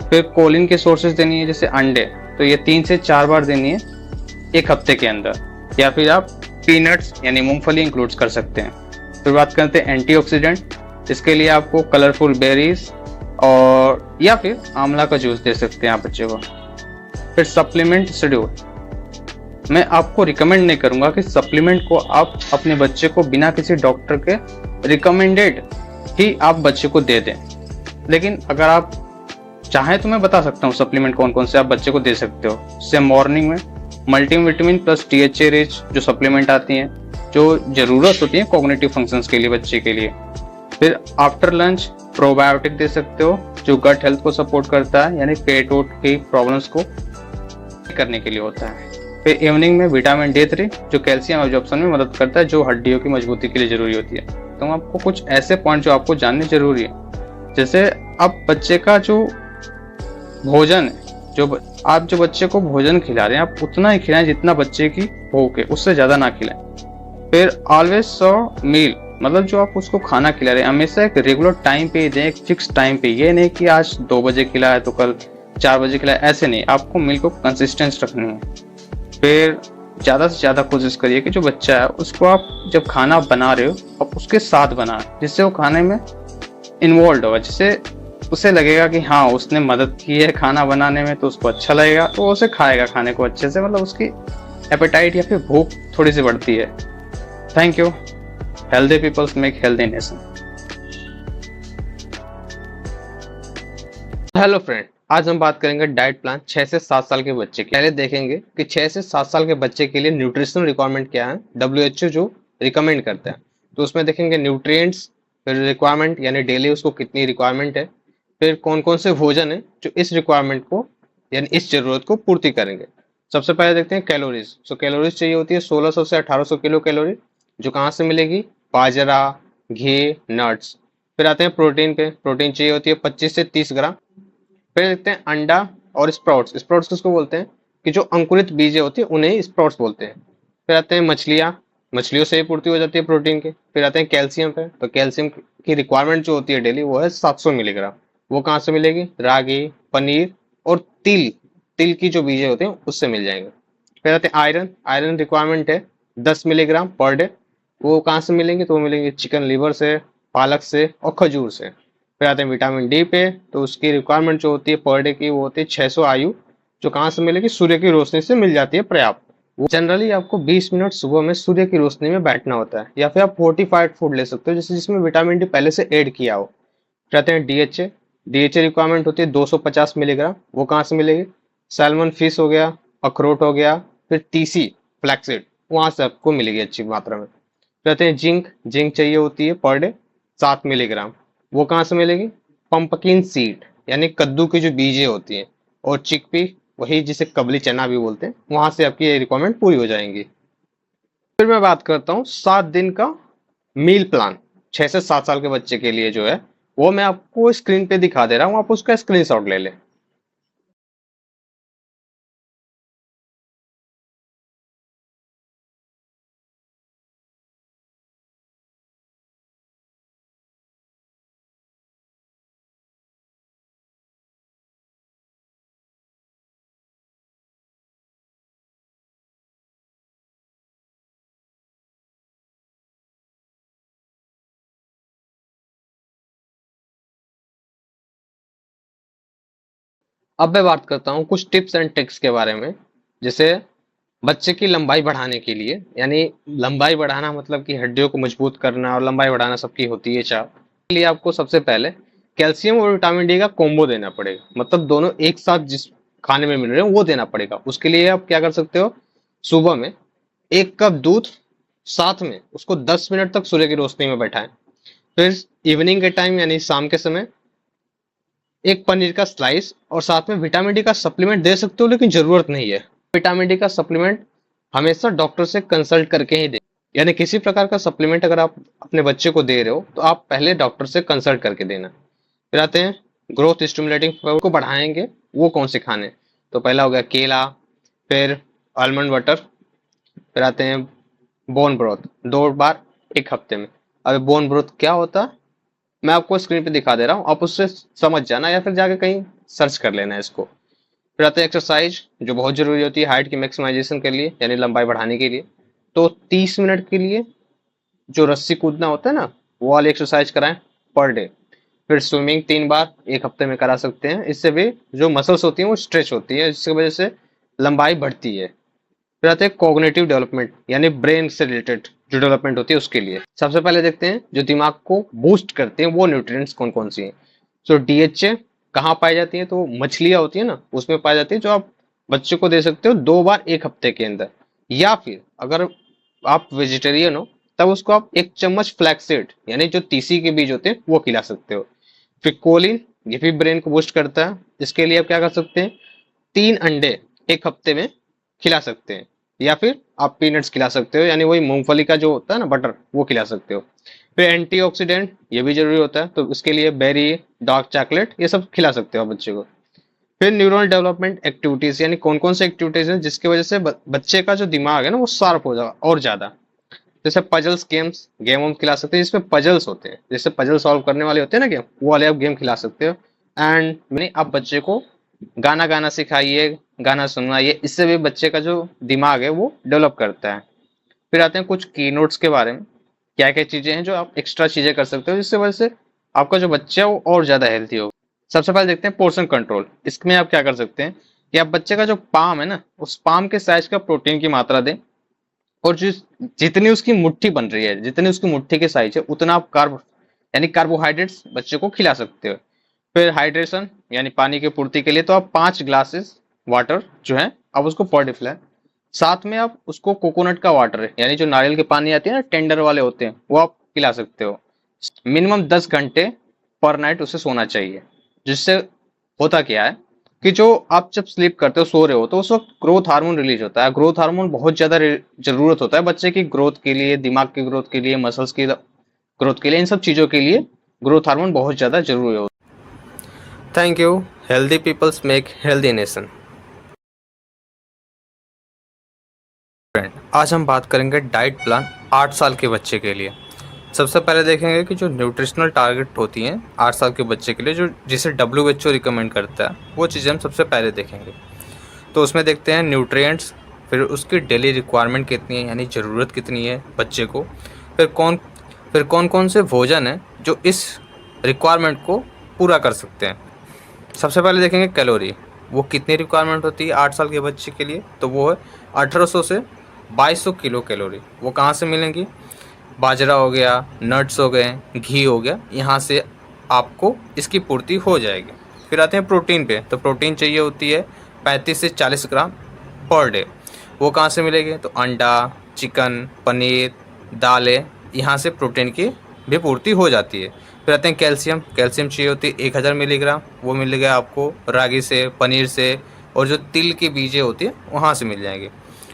फिर कोलिन के सोर्सेज देनी है, जैसे अंडे, तो ये 3 से 4 बार देनी है 1 हफ्ते के अंदर, या फिर आप पीनट्स यानी मूंगफली इंक्लूड कर सकते हैं। फिर बात करते हैं एंटीऑक्सीडेंट, इसके लिए आपको कलरफुल बेरीज और या फिर आंवला का जूस दे सकते हैं आप बच्चे को। फिर सप्लीमेंट शेड्यूल, मैं आपको रिकमेंड नहीं करूंगा कि सप्लीमेंट को आप अपने बच्चे को बिना किसी डॉक्टर के रिकमेंडेड ही आप बच्चे को दे दें, लेकिन अगर आप चाहें तो मैं बता सकता हूँ सप्लीमेंट कौन कौन से आप बच्चे को दे सकते हो। जैसे मॉर्निंग में मल्टीविटामिन प्लस डीएचए रिच जो सप्लीमेंट आती हैं, जो जरूरत होती है कॉग्निटिव फंक्शंस के लिए बच्चे के लिए। फिर आफ्टर लंच प्रोबायोटिक दे सकते हो, जो गट हेल्थ को सपोर्ट करता है, यानी पेट वोट की प्रॉब्लम्स को करने के लिए होता है। फिर इवनिंग में विटामिन D3 जो कैल्शियम एब्जॉर्प्शन में मदद करता है, जो हड्डियों की मजबूती के लिए जरूरी होती है। तो आपको कुछ ऐसे पॉइंट जो आपको जानने जरूरी है, जैसे आप बच्चे का जो भोजन है, आप जो बच्चे को भोजन खिला रहे हैं आप उतना ही खिलाएं जितना बच्चे की भूख है, उससे ज्यादा ना खिलाएं। फिर ऑलवेज सो मील, मतलब जो आप उसको खाना खिला रहे हैं हमेशा एक रेगुलर टाइम पे दें, एक फिक्स टाइम पे, ये नहीं कि आज 2 बजे खिलाया तो कल 4 बजे खिलाया, ऐसे नहीं, आपको मील को कंसिस्टेंस रखनी है। फिर ज़्यादा से ज़्यादा कोशिश करिए कि जो बच्चा है उसको आप जब खाना बना रहे हो आप उसके साथ बनाएं, जिससे वो खाने में इन्वॉल्व होगा, जिससे उसे लगेगा कि हाँ उसने मदद की है खाना बनाने में, तो उसको अच्छा लगेगा, तो उसे खाएगा खाने को अच्छे से, मतलब उसकी एपेटाइट या फिर भूख थोड़ी सी बढ़ती है। Thank you. Healthy peoples make healthy nation. Hello friend, आज हम बात करेंगे डाइट प्लान 6 से 7 साल के बच्चे की। पहले देखेंगे कि 6 से 7 साल के बच्चे के लिए न्यूट्रिशनल रिक्वायरमेंट क्या है, WHO जो रिकमेंड करता है। तो उसमें देखेंगे न्यूट्रिएंट्स, फिर रिक्वायरमेंट यानी डेली उसको कितनी रिक्वायरमेंट है, फिर कौन कौन से भोजन है जो इस रिक्वायरमेंट को यानी इस जरूरत को पूर्ति करेंगे। सबसे पहले देखते हैं कैलोरीज। सो कैलोरीज चाहिए होती है 1600 से 1800 किलो कैलोरी, जो कहाँ से मिलेगी, बाजरा, घी, नट्स। फिर आते हैं प्रोटीन पे, प्रोटीन चाहिए होती है 25 से 30 ग्राम। फिर देखते हैं अंडा और स्प्राउट्स। स्प्राउट्स किसको बोलते हैं, कि जो अंकुरित बीजें होती है उन्हें स्प्राउट्स बोलते हैं। फिर आते हैं मछलियाँ, मछलियों से ही पूर्ति हो जाती है प्रोटीन की। फिर आते हैं कैल्शियम पे, तो कैल्शियम की रिक्वायरमेंट जो होती है डेली वो है 700 मिलीग्राम। वो कहाँ से मिलेगी, रागी, पनीर और तिल, तिल की जो बीजें होती हैं उससे मिल जाएंगे। फिर आते हैं आयरन, आयरन रिक्वायरमेंट है 10 मिलीग्राम पर डे। वो कहाँ से मिलेंगे, तो वो मिलेंगे चिकन लीवर से, पालक से और खजूर से। फिर आते हैं विटामिन डी पे, तो उसकी रिक्वायरमेंट जो होती है पर डे की वो होती है 600 आयु, जो कहाँ से मिलेगी, सूर्य की रोशनी से मिल जाती है पर्याप्त। वो जनरली आपको 20 मिनट सुबह में सूर्य की रोशनी में बैठना होता है, या फिर आप फोर्टिफाइड फूड ले सकते हो जैसे जिसमें विटामिन डी पहले से ऐड किया हो। फिर आते हैं डीएचए, डीएचए रिक्वायरमेंट होती है 250 मिलीग्राम। वो कहाँ से मिलेगी, सैल्मन फिश हो गया, अखरोट हो गया, फिर तीसी, फ्लैक्सीड, वहां से आपको मिलेगी अच्छी मात्रा में। कहते हैं जिंक, जिंक चाहिए होती है पर डे 7 मिलीग्राम। वो कहाँ से मिलेगी, पंपकिन सीड यानी कद्दू की जो बीजें होती हैं, और चिकपी, वही जिसे कबली चना भी बोलते हैं, वहां से आपकी ये रिक्वायरमेंट पूरी हो जाएंगी। फिर मैं बात करता हूँ 7 दिन का मील प्लान 6 से 7 साल के बच्चे के लिए जो है, वो मैं आपको स्क्रीन पे दिखा दे रहा हूँ, आप उसका स्क्रीनशॉट ले लें। अब मैं बात करता हूँ कुछ टिप्स एंड ट्रिक्स के बारे में, जैसे बच्चे की लंबाई बढ़ाने के लिए, यानी लंबाई बढ़ाना मतलब कि हड्डियों को मजबूत करना, और लंबाई बढ़ाना सबकी होती है चाह। के लिए आपको सबसे पहले कैल्शियम और विटामिन डी का कॉम्बो देना पड़ेगा, मतलब दोनों एक साथ जिस खाने में मिल रहे हैं वो देना पड़ेगा। उसके लिए आप क्या कर सकते हो, सुबह में 1 कप दूध, साथ में उसको 10 मिनट तक सूर्य की रोशनी में बैठाएं। फिर इवनिंग के टाइम यानी शाम के समय एक पनीर का स्लाइस, और साथ में विटामिन डी का सप्लीमेंट दे सकते हो, लेकिन जरूरत नहीं है। विटामिन डी का सप्लीमेंट हमेशा डॉक्टर से कंसल्ट करके ही दे, यानी किसी प्रकार का सप्लीमेंट अगर आप अपने बच्चे को दे रहे हो तो आप पहले डॉक्टर से कंसल्ट करके देना। फिर आते हैं ग्रोथ स्टिमुलेटिंग को बढ़ाएंगे वो कौन से खाने, तो पहला हो गया केला, फिर आलमंड बटर, फिर आते हैं बोन ब्रोथ 2 बार 1 हफ्ते में। अब बोन ब्रोथ क्या होता है मैं आपको स्क्रीन पे दिखा दे रहा हूँ, आप उससे समझ जाना या फिर जाके कहीं सर्च कर लेना इसको। फिर आते हैं एक्सरसाइज जो बहुत जरूरी होती है हाइट की मैक्सिमाइजेशन के लिए, यानी लंबाई बढ़ाने के लिए। तो 30 मिनट के लिए जो रस्सी कूदना होता है ना, वो वाली एक्सरसाइज कराएं पर डे। फिर स्विमिंग 3 बार 1 हफ्ते में करा सकते हैं, इससे भी जो मसल्स होती हैं वो स्ट्रेच होती है, जिसकी वजह से लंबाई बढ़ती है। फिर आते हैं कॉग्निटिव डेवलपमेंट, यानी ब्रेन से रिलेटेड जो डेवलपमेंट होती है उसके लिए। सबसे पहले देखते हैं जो दिमाग को बूस्ट करते हैं वो न्यूट्रिएंट्स कौन कौन सी हैं। सो डीएचए कहाँ पाई जाती है, तो मछलियाँ होती है ना उसमें पाई जाती है, जो आप बच्चे को दे सकते हो 2 बार 1 हफ्ते के अंदर। या फिर अगर आप वेजिटेरियन हो तब उसको आप 1 चम्मच फ्लैक्सीड यानी जो तीसी के बीज होते हैं वो खिला सकते हो। फिर कोलिन, ये भी ब्रेन को बूस्ट करता है, इसके लिए आप क्या कर सकते हैं 3 अंडे 1 हफ्ते में खिला सकते हैं। या फिर आप पीनट्स खिला सकते हो, यानी वही मूंगफली का जो होता है ना बटर, वो खिला सकते हो। फिर एंटीऑक्सीडेंट ये भी जरूरी होता है, तो इसके लिए बेरी, डार्क चॉकलेट ये सब खिला सकते हो बच्चे को। फिर न्यूरल डेवलपमेंट एक्टिविटीज, यानी कौन कौन से एक्टिविटीज हैं जिसकी वजह से बच्चे का जो दिमाग है ना वो शार्प हो जाएगा और ज्यादा। जैसे पजल्स गेम हम खिला सकते हैं जिसमें पजल्स होते हैं, जैसे पजल सॉल्व करने वाले होते हैं ना गेम, वो वाले आप गेम खिला सकते हो। एंड मैंने आप बच्चे को गाना गाना सिखाइए, गाना सुनवाइए, इससे भी बच्चे का जो दिमाग है वो डेवलप करता है। फिर आते हैं कुछ की नोट्स के बारे में, क्या क्या चीजें हैं जो आप एक्स्ट्रा चीजें कर सकते हो जिससे वजह से आपका जो बच्चा है वो और ज्यादा हेल्थी हो। सबसे पहले देखते हैं पोर्शन कंट्रोल। इसमें आप क्या कर सकते हैं कि आप बच्चे का जो पाम है ना उस पाम के साइज का प्रोटीन की मात्रा दें, और जितनी उसकी मुट्ठी बन रही है, जितनी उसकी मुट्ठी के साइज है उतना आप यानी कार्बोहाइड्रेट्स बच्चे को खिला सकते हो। फिर हाइड्रेशन यानी पानी की पूर्ति के लिए तो आप 5 ग्लासेस वाटर जो है आप उसको पर डे पिलाएं। साथ में आप उसको कोकोनट का वाटर है यानी जो नारियल के पानी आती है ना टेंडर वाले होते हैं वो आप पिला सकते हो। मिनिमम 10 घंटे पर नाइट उसे सोना चाहिए, जिससे होता क्या है कि जो आप जब स्लीप करते हो सो रहे हो तो उस वक्त ग्रोथ हार्मोन रिलीज होता है। ग्रोथ हार्मोन बहुत ज्यादा जरूरत होता है बच्चे की ग्रोथ के लिए, दिमाग की ग्रोथ के लिए, मसल्स की ग्रोथ के लिए, इन सब चीजों के लिए ग्रोथ हार्मोन बहुत ज्यादा जरूरी होता है। Thank you. Healthy peoples make healthy nation. Friend, आज हम बात करेंगे डाइट प्लान 8 साल के बच्चे के लिए। सबसे पहले देखेंगे कि जो न्यूट्रिशनल टारगेट होती हैं 8 साल के बच्चे के लिए, जो जिसे WHO रिकमेंड करता है, वो चीज़ें हम सबसे पहले देखेंगे। तो उसमें देखते हैं न्यूट्रिएंट्स, फिर उसकी डेली रिक्वायरमेंट कितनी है यानी ज़रूरत कितनी है बच्चे को, फिर कौन कौन से भोजन हैं जो इस रिक्वायरमेंट को पूरा कर सकते हैं। सबसे पहले देखेंगे कैलोरी, वो कितनी रिक्वायरमेंट होती है 8 साल के बच्चे के लिए, तो वो है 1800 से 2200 किलो कैलोरी। वो कहाँ से मिलेंगी, बाजरा हो गया, नट्स हो गए, घी हो गया, यहाँ से आपको इसकी पूर्ति हो जाएगी। फिर आते हैं प्रोटीन पे, तो प्रोटीन चाहिए होती है 35 से 40 ग्राम पर डे। वो कहाँ से मिलेगी, तो अंडा, चिकन, पनीर, दालें, यहाँ से प्रोटीन की भी पूर्ति हो जाती है। फिर आते हैं कैल्शियम चाहिए होती है 1000 मिलीग्राम, वो मिलेगा आपको रागी से, पनीर से, और जो तिल की बीजें होती है वहाँ से मिल जाएंगे।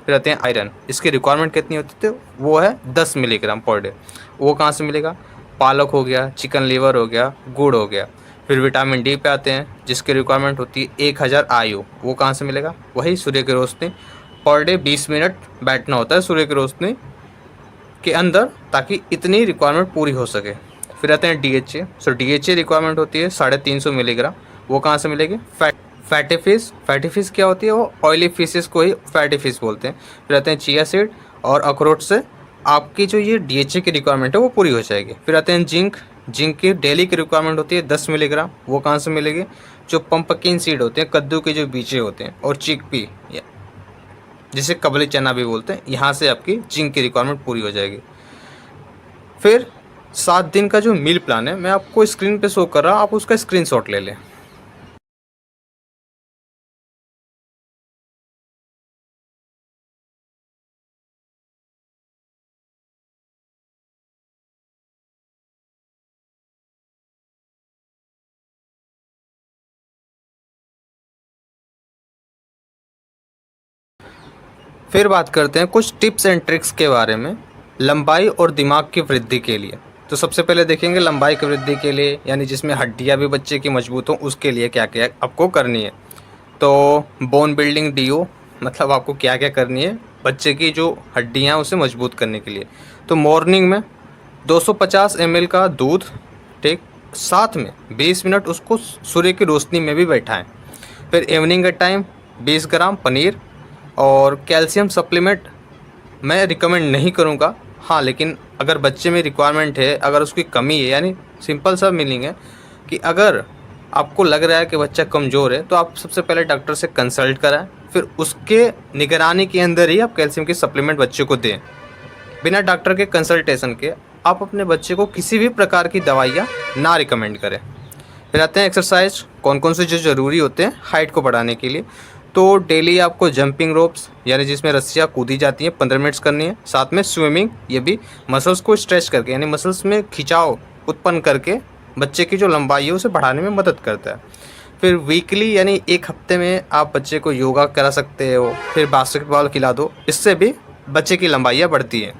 फिर आते हैं आयरन, इसकी रिक्वायरमेंट कितनी होती है, वो है 10 मिलीग्राम पर डे। वो कहाँ से मिलेगा, पालक हो गया, चिकन लीवर हो गया, गुड़ हो गया। फिर विटामिन डी पे आते हैं जिसकी रिक्वायरमेंट होती है 1000 IU। वो कहाँ से मिलेगा, वही सूर्य की रोशनी, पर डे 20 मिनट बैठना होता है सूर्य की रोशनी के अंदर ताकि इतनी रिक्वायरमेंट पूरी हो सके। फिर आते हैं DHA। सो DHA रिक्वायरमेंट होती है 350 मिलीग्राम। वो कहाँ से मिलेगी, फैटी फिश क्या होती है, वो ऑयली फिशेस को ही फैटी फिश बोलते हैं। फिर आते हैं चिया सीड और अखरोट से आपकी जो ये DHA की रिक्वायरमेंट है वो पूरी हो जाएगी। फिर आते हैं जिंक, जिंक की डेली की रिक्वायरमेंट होती है 10 मिलीग्राम। वो कहाँ से मिलेगी? जो पंपकिन सीड होते हैं, कद्दू के जो बीजे होते हैं, और चिकपी जिसे कबली चना भी बोलते हैं, यहाँ से आपकी जिंक की रिक्वायरमेंट पूरी हो जाएगी। फिर 7 दिन का जो मील प्लान है मैं आपको स्क्रीन पे शो कर रहा हूँ, आप उसका स्क्रीनशॉट ले लें। फिर बात करते हैं कुछ टिप्स एंड ट्रिक्स के बारे में लंबाई और दिमाग की वृद्धि के लिए। तो सबसे पहले देखेंगे लंबाई की वृद्धि के लिए, यानी जिसमें हड्डियां भी बच्चे की मजबूत हों, उसके लिए क्या क्या आपको करनी है। तो बोन बिल्डिंग डीओ, मतलब आपको क्या क्या करनी है बच्चे की जो हड्डियां हैं उसे मजबूत करने के लिए। तो मॉर्निंग में 250 ml का दूध, ठीक, साथ में 20 मिनट उसको सूर्य की रोशनी में भी बैठाएं। फिर इवनिंग के टाइम 20 ग्राम पनीर। और कैल्शियम सप्लीमेंट मैं रिकमेंड नहीं करूँगा, हाँ, लेकिन अगर बच्चे में रिक्वायरमेंट है, अगर उसकी कमी है, यानी सिंपल सा मीनिंग है कि अगर आपको लग रहा है कि बच्चा कमज़ोर है तो आप सबसे पहले डॉक्टर से कंसल्ट कराएं, फिर उसके निगरानी के अंदर ही आप कैल्शियम की सप्लीमेंट बच्चे को दें। बिना डॉक्टर के कंसल्टेशन के आप अपने बच्चे को किसी भी प्रकार की दवाइयाँ ना रिकमेंड करें। फिर आते हैं एक्सरसाइज, कौन कौन से जो ज़रूरी होते हैं हाइट को बढ़ाने के लिए। तो डेली आपको जंपिंग रोप्स, यानी जिसमें रस्सियाँ कूदी जाती हैं, 15 मिनट्स करनी है। साथ में स्विमिंग, ये भी मसल्स को स्ट्रेच करके, यानी मसल्स में खिंचाव उत्पन्न करके बच्चे की जो लंबाई है उसे बढ़ाने में मदद करता है। फिर वीकली, यानी एक हफ्ते में आप बच्चे को योगा करा सकते हो। फिर बास्केटबॉल खिला दो, इससे भी बच्चे की लंबाइयाँ बढ़ती हैं।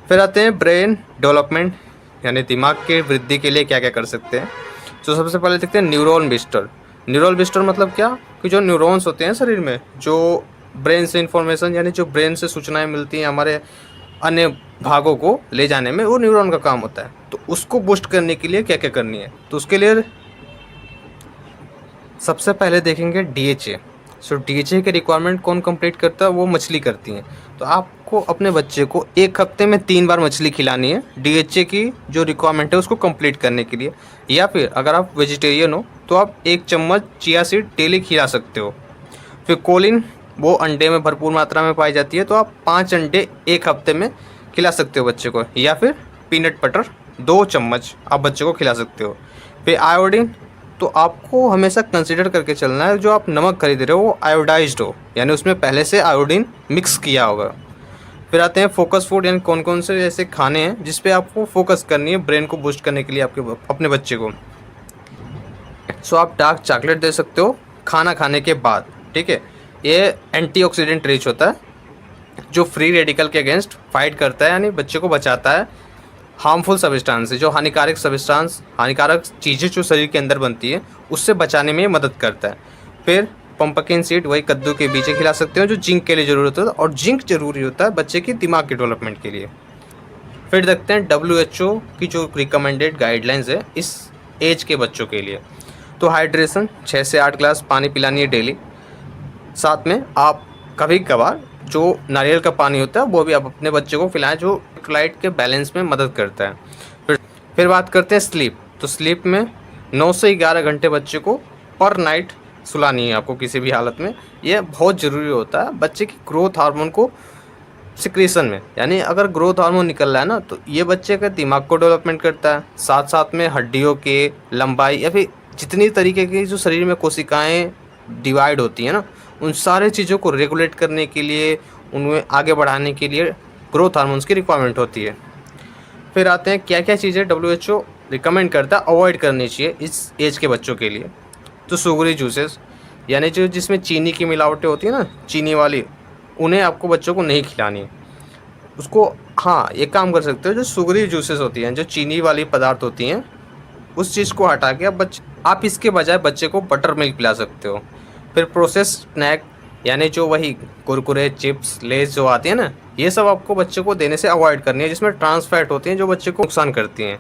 फिर आते हैं ब्रेन डेवलपमेंट, यानी दिमाग के वृद्धि के लिए क्या क्या कर सकते हैं। तो सबसे पहले देखते हैं न्यूरॉन बूस्टर। न्यूरल बूस्टर मतलब क्या, कि जो न्यूरॉन्स होते हैं शरीर में, जो ब्रेन से इंफॉर्मेशन, यानी जो ब्रेन से सूचनाएं मिलती हैं हमारे अन्य भागों को ले जाने में, वो न्यूरॉन का काम होता है। तो उसको बूस्ट करने के लिए क्या क्या करनी है, तो उसके लिए सबसे पहले देखेंगे डीएचए। सो डीएचए के रिक्वायरमेंट कौन कंप्लीट करता है, वो मछली करती हैं। तो आपको अपने बच्चे को एक हफ्ते में 3 बार मछली खिलानी है डीएचए की जो रिक्वायरमेंट है उसको कंप्लीट करने के लिए। या फिर अगर आप वेजिटेरियन हो तो आप 1 चम्मच चिया सीड डेली खिला सकते हो। फिर कोलिन, वो अंडे में भरपूर मात्रा में पाई जाती है, तो आप 5 अंडे एक हफ्ते में खिला सकते हो बच्चे को। या फिर पीनट बटर 2 चम्मच आप बच्चे को खिला सकते हो। फिर आयोडीन, तो आपको हमेशा कंसिडर करके चलना है जो आप नमक खरीद रहे हो वो आयोडाइज्ड हो, यानी उसमें पहले से आयोडीन मिक्स किया होगा। फिर आते हैं फोकस फूड, यानी कौन कौन से ऐसे खाने हैं जिस पे आपको फोकस करनी है ब्रेन को बूस्ट करने के लिए आपके अपने बच्चे को। सो आप डार्क चॉकलेट दे सकते हो खाना खाने के बाद, ठीक है। ये एंटीऑक्सीडेंट रिच होता है जो फ्री रेडिकल के अगेंस्ट फाइट करता है, यानी बच्चे को बचाता है हार्मफुल सब्सटेंस से, जो हानिकारक सब्सटेंस, हानिकारक चीज़ें जो शरीर के अंदर बनती है उससे बचाने में मदद करता है। फिर पंपकिन सीड, वही कद्दू के बीजे खिला सकते हो जो जिंक के लिए ज़रूरत होता है, और जिंक जरूरी होता है बच्चे की दिमाग के डेवलपमेंट के लिए। फिर देखते हैं WHO की जो रिकमेंडेड गाइडलाइंस है इस एज के बच्चों के लिए। तो हाइड्रेशन 6 से 8 ग्लास पानी पिलानी है डेली। साथ में आप कभी कभार जो नारियल का पानी होता है वो भी आप अपने बच्चे को पिलाएं, जो इलेक्ट्रोलाइट के बैलेंस में मदद करता है। फिर बात करते हैं स्लीप। तो स्लीप में 9 से 11 घंटे बच्चे को पर नाइट सुलानी है आपको किसी भी हालत में। ये बहुत ज़रूरी होता है बच्चे की ग्रोथ हार्मोन को सिक्रीशन में, यानी अगर ग्रोथ हार्मोन निकल रहा है ना तो ये बच्चे का दिमाग को डेवलपमेंट करता है, साथ साथ में हड्डियों के लंबाई या फिर जितनी तरीके की जो शरीर में कोशिकाएं डिवाइड होती हैं ना, उन सारे चीज़ों को रेगुलेट करने के लिए, उनमें आगे बढ़ाने के लिए ग्रोथ हार्मोन्स की रिक्वायरमेंट होती है। फिर आते हैं क्या क्या चीज़ें WHO रिकमेंड करता है अवॉइड करनी चाहिए इस एज के बच्चों के लिए। तो शुगरी जूसेस, यानी जो जिसमें चीनी की मिलावटें होती है ना, चीनी वाली, उन्हें आपको बच्चों को नहीं खिलानी है। उसको, हाँ, ये काम कर सकते हो, जो शुगरी जूसेस होती हैं, जो चीनी वाली पदार्थ होती हैं, उस चीज़ को हटा के आप इसके बजाय बच्चे को बटर मिल्क पिला सकते हो। फिर प्रोसेस स्नैक, यानी जो वही कुरकुरे, चिप्स, लेस जो आती है ना, ये सब आपको बच्चे को देने से अवॉइड करनी है, जिसमें ट्रांस फैट होती हैं जो बच्चे को नुकसान करती हैं।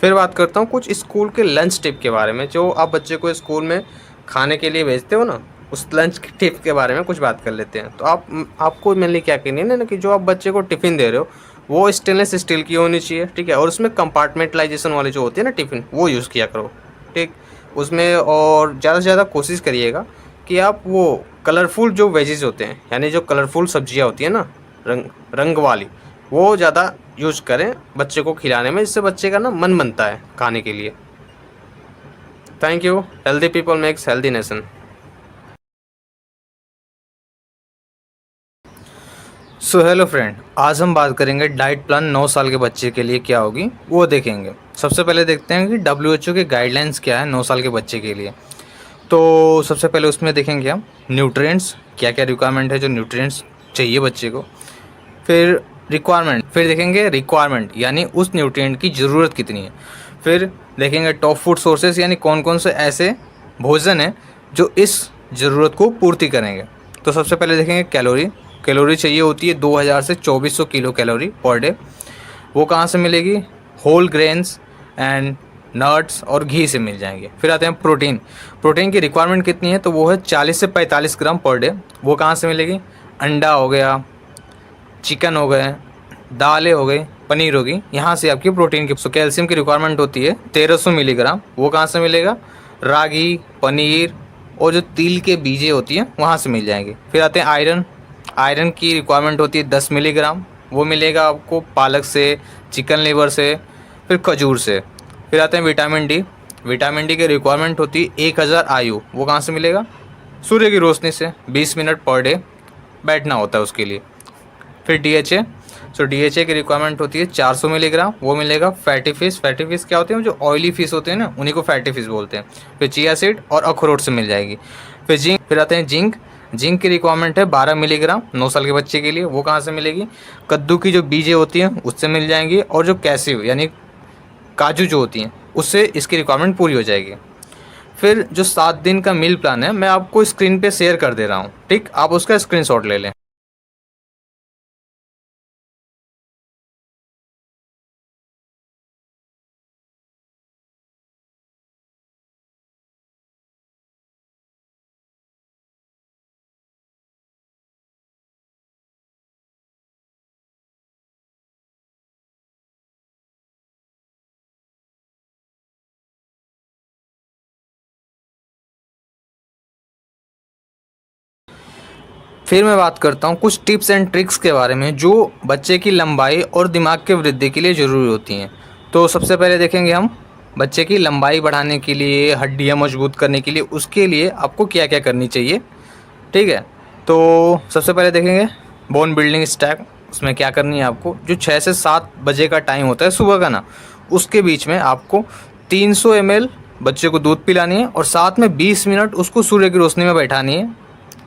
फिर बात करता हूँ कुछ स्कूल के लंच टिप के बारे में, जो आप बच्चे को स्कूल में खाने के लिए भेजते हो ना, उस लंच के टिप के बारे में कुछ बात कर लेते हैं। तो आपको मेनली क्या करनी है ना, कि जो आप बच्चे को टिफ़िन दे रहे हो वो स्टेनलेस स्टील की होनी चाहिए, ठीक है। और उसमें कंपार्टमेंटलाइजेशन वाले जो होते हैं ना टिफ़िन, वो यूज़ किया करो, ठीक। उसमें और ज़्यादा से ज़्यादा कोशिश करिएगा कि आप वो कलरफुल जो वेजेस होते हैं, यानी जो कलरफुल सब्जियां होती हैं ना, रंग रंग वाली, वो ज़्यादा यूज करें बच्चे को खिलाने में, जिससे बच्चे का ना मन बनता है खाने के लिए। Thank you. Healthy people makes healthy nation. So hello friend, आज हम बात करेंगे डाइट प्लान 9 साल के बच्चे के लिए क्या होगी वो देखेंगे। सबसे पहले देखते हैं कि WHO के गाइडलाइंस क्या है 9 साल के बच्चे के लिए। तो सबसे पहले उसमें देखेंगे हम न्यूट्रिएंट्स, क्या क्या रिक्वायरमेंट है जो न्यूट्रिएंट्स चाहिए बच्चे को। फिर रिक्वायरमेंट, फिर देखेंगे रिक्वायरमेंट यानी उस न्यूट्रिएंट की ज़रूरत कितनी है। फिर देखेंगे टॉप फूड सोर्सेज, यानी कौन कौन से ऐसे भोजन हैं जो इस ज़रूरत को पूर्ति करेंगे। तो सबसे पहले देखेंगे कैलोरी। कैलोरी चाहिए होती है 2000 से 2400 किलो कैलोरी पर डे। वो कहाँ से मिलेगी? होल ग्रेन्स एंड नट्स और घी से मिल जाएंगे। फिर आते हैं प्रोटीन। प्रोटीन की रिक्वायरमेंट कितनी है? तो वो है 40 से 45 ग्राम पर डे। वो कहाँ से मिलेगी? अंडा हो गया, चिकन हो गए, दालें हो गई, पनीर होगी, यहाँ से आपकी प्रोटीन की। कैल्शियम की रिक्वायरमेंट होती है 1300 मिलीग्राम। वो कहाँ से मिलेगा? रागी, पनीर और जो तिल के बीजें होती हैं वहाँ से मिल जाएंगे। फिर आते हैं आयरन। आयरन की रिक्वायरमेंट होती है 10 मिलीग्राम। वो मिलेगा आपको पालक से, चिकन लिवर से, फिर खजूर से। फिर आते हैं विटामिन डी। विटामिन डी की रिक्वायरमेंट होती है 1000 IU। वो कहाँ से मिलेगा? सूर्य की रोशनी से। 20 मिनट पर डे बैठना होता है उसके लिए। फिर DHA। सो DHA की रिक्वायरमेंट होती है 400 मिलीग्राम। वो मिलेगा फैटी फिश। फैटी फिश क्या होते हैं? जो ऑयली फिश होते हैं ना, उन्हीं को फैटी फिश बोलते हैं। फिर चिया सीड और अखरोट से मिल जाएगी। फिर जिंक। फिर आते हैं जिंक। जिंक की रिक्वायरमेंट है 12 मिलीग्राम 9 साल के बच्चे के लिए। वो कहाँ से मिलेगी? कद्दू की जो बीजें होती हैं उससे मिल जाएंगी, और जो कैसिव यानी काजू जो होती हैं उससे इसकी रिक्वायरमेंट पूरी हो जाएगी। फिर जो 7 दिन का मील प्लान है मैं आपको स्क्रीन पे शेयर कर दे रहा हूँ, ठीक। आप उसका स्क्रीनशॉट ले लें। फिर मैं बात करता हूँ कुछ टिप्स एंड ट्रिक्स के बारे में जो बच्चे की लंबाई और दिमाग के वृद्धि के लिए ज़रूरी होती हैं। तो सबसे पहले देखेंगे हम बच्चे की लंबाई बढ़ाने के लिए, हड्डियाँ मजबूत करने के लिए, उसके लिए आपको क्या क्या करनी चाहिए, ठीक है। तो सबसे पहले देखेंगे बोन बिल्डिंग स्टैक। उसमें क्या करनी है आपको? जो 6 से 7 बजे का टाइम होता है सुबह का ना, उसके बीच में आपको 300 ml बच्चे को दूध पिलानी है, और साथ में 20 मिनट उसको सूर्य की रोशनी में बैठानी है।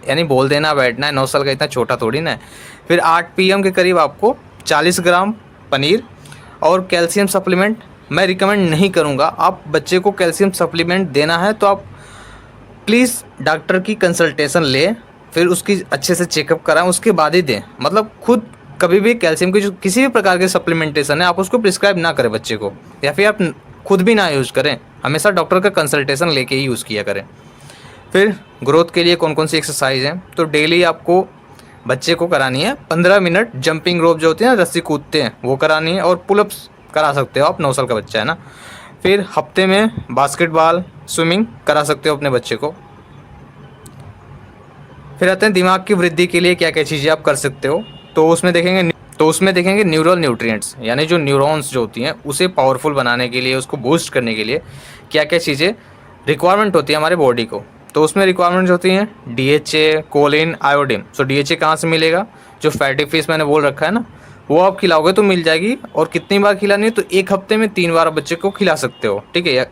यानी बोल देना बैठना है, 9 साल का इतना छोटा थोड़ी ना है। फिर 8 PM के करीब आपको 40 ग्राम पनीर। और कैल्शियम सप्लीमेंट मैं रिकमेंड नहीं करूँगा। आप बच्चे को कैल्शियम सप्लीमेंट देना है तो आप प्लीज़ डॉक्टर की कंसल्टेशन लें, फिर उसकी अच्छे से चेकअप कराएं, उसके बाद ही दें। मतलब खुद कभी भी कैल्शियम की जो किसी भी प्रकार के सप्लीमेंटेशन है आप उसको प्रिस्क्राइब ना करें बच्चे को, या फिर आप खुद भी ना यूज़ करें। हमेशा डॉक्टर का कंसल्टेशन लेके ही यूज़ किया करें। फिर ग्रोथ के लिए कौन कौन सी एक्सरसाइज हैं? तो डेली आपको बच्चे को करानी है 15 मिनट जंपिंग रोप जो होती है ना, रस्सी कूदते हैं, वो करानी है। और पुलअप्स करा सकते हो आप, 9 साल का बच्चा है ना। फिर हफ्ते में बास्केटबॉल, स्विमिंग करा सकते हो अपने बच्चे को। फिर आते हैं दिमाग की वृद्धि के लिए क्या क्या चीज़ें आप कर सकते हो। तो उसमें देखेंगे न्यूरल न्यूट्रिएंट्स, यानी जो न्यूरॉन्स जो होती हैं उसे पावरफुल बनाने के लिए, उसको बूस्ट करने के लिए क्या क्या चीज़ें रिक्वायरमेंट होती है हमारे बॉडी को। तो उसमें रिक्वायरमेंट्स होती हैं DHA, कोलिन, आयोडीन। सो DHA कहाँ से मिलेगा? जो फैटी फिश मैंने बोल रखा है ना, वो आप खिलाओगे तो मिल जाएगी। और कितनी बार खिलानी है? तो 1 हफ्ते में 3 बार बच्चे को खिला सकते हो, ठीक है।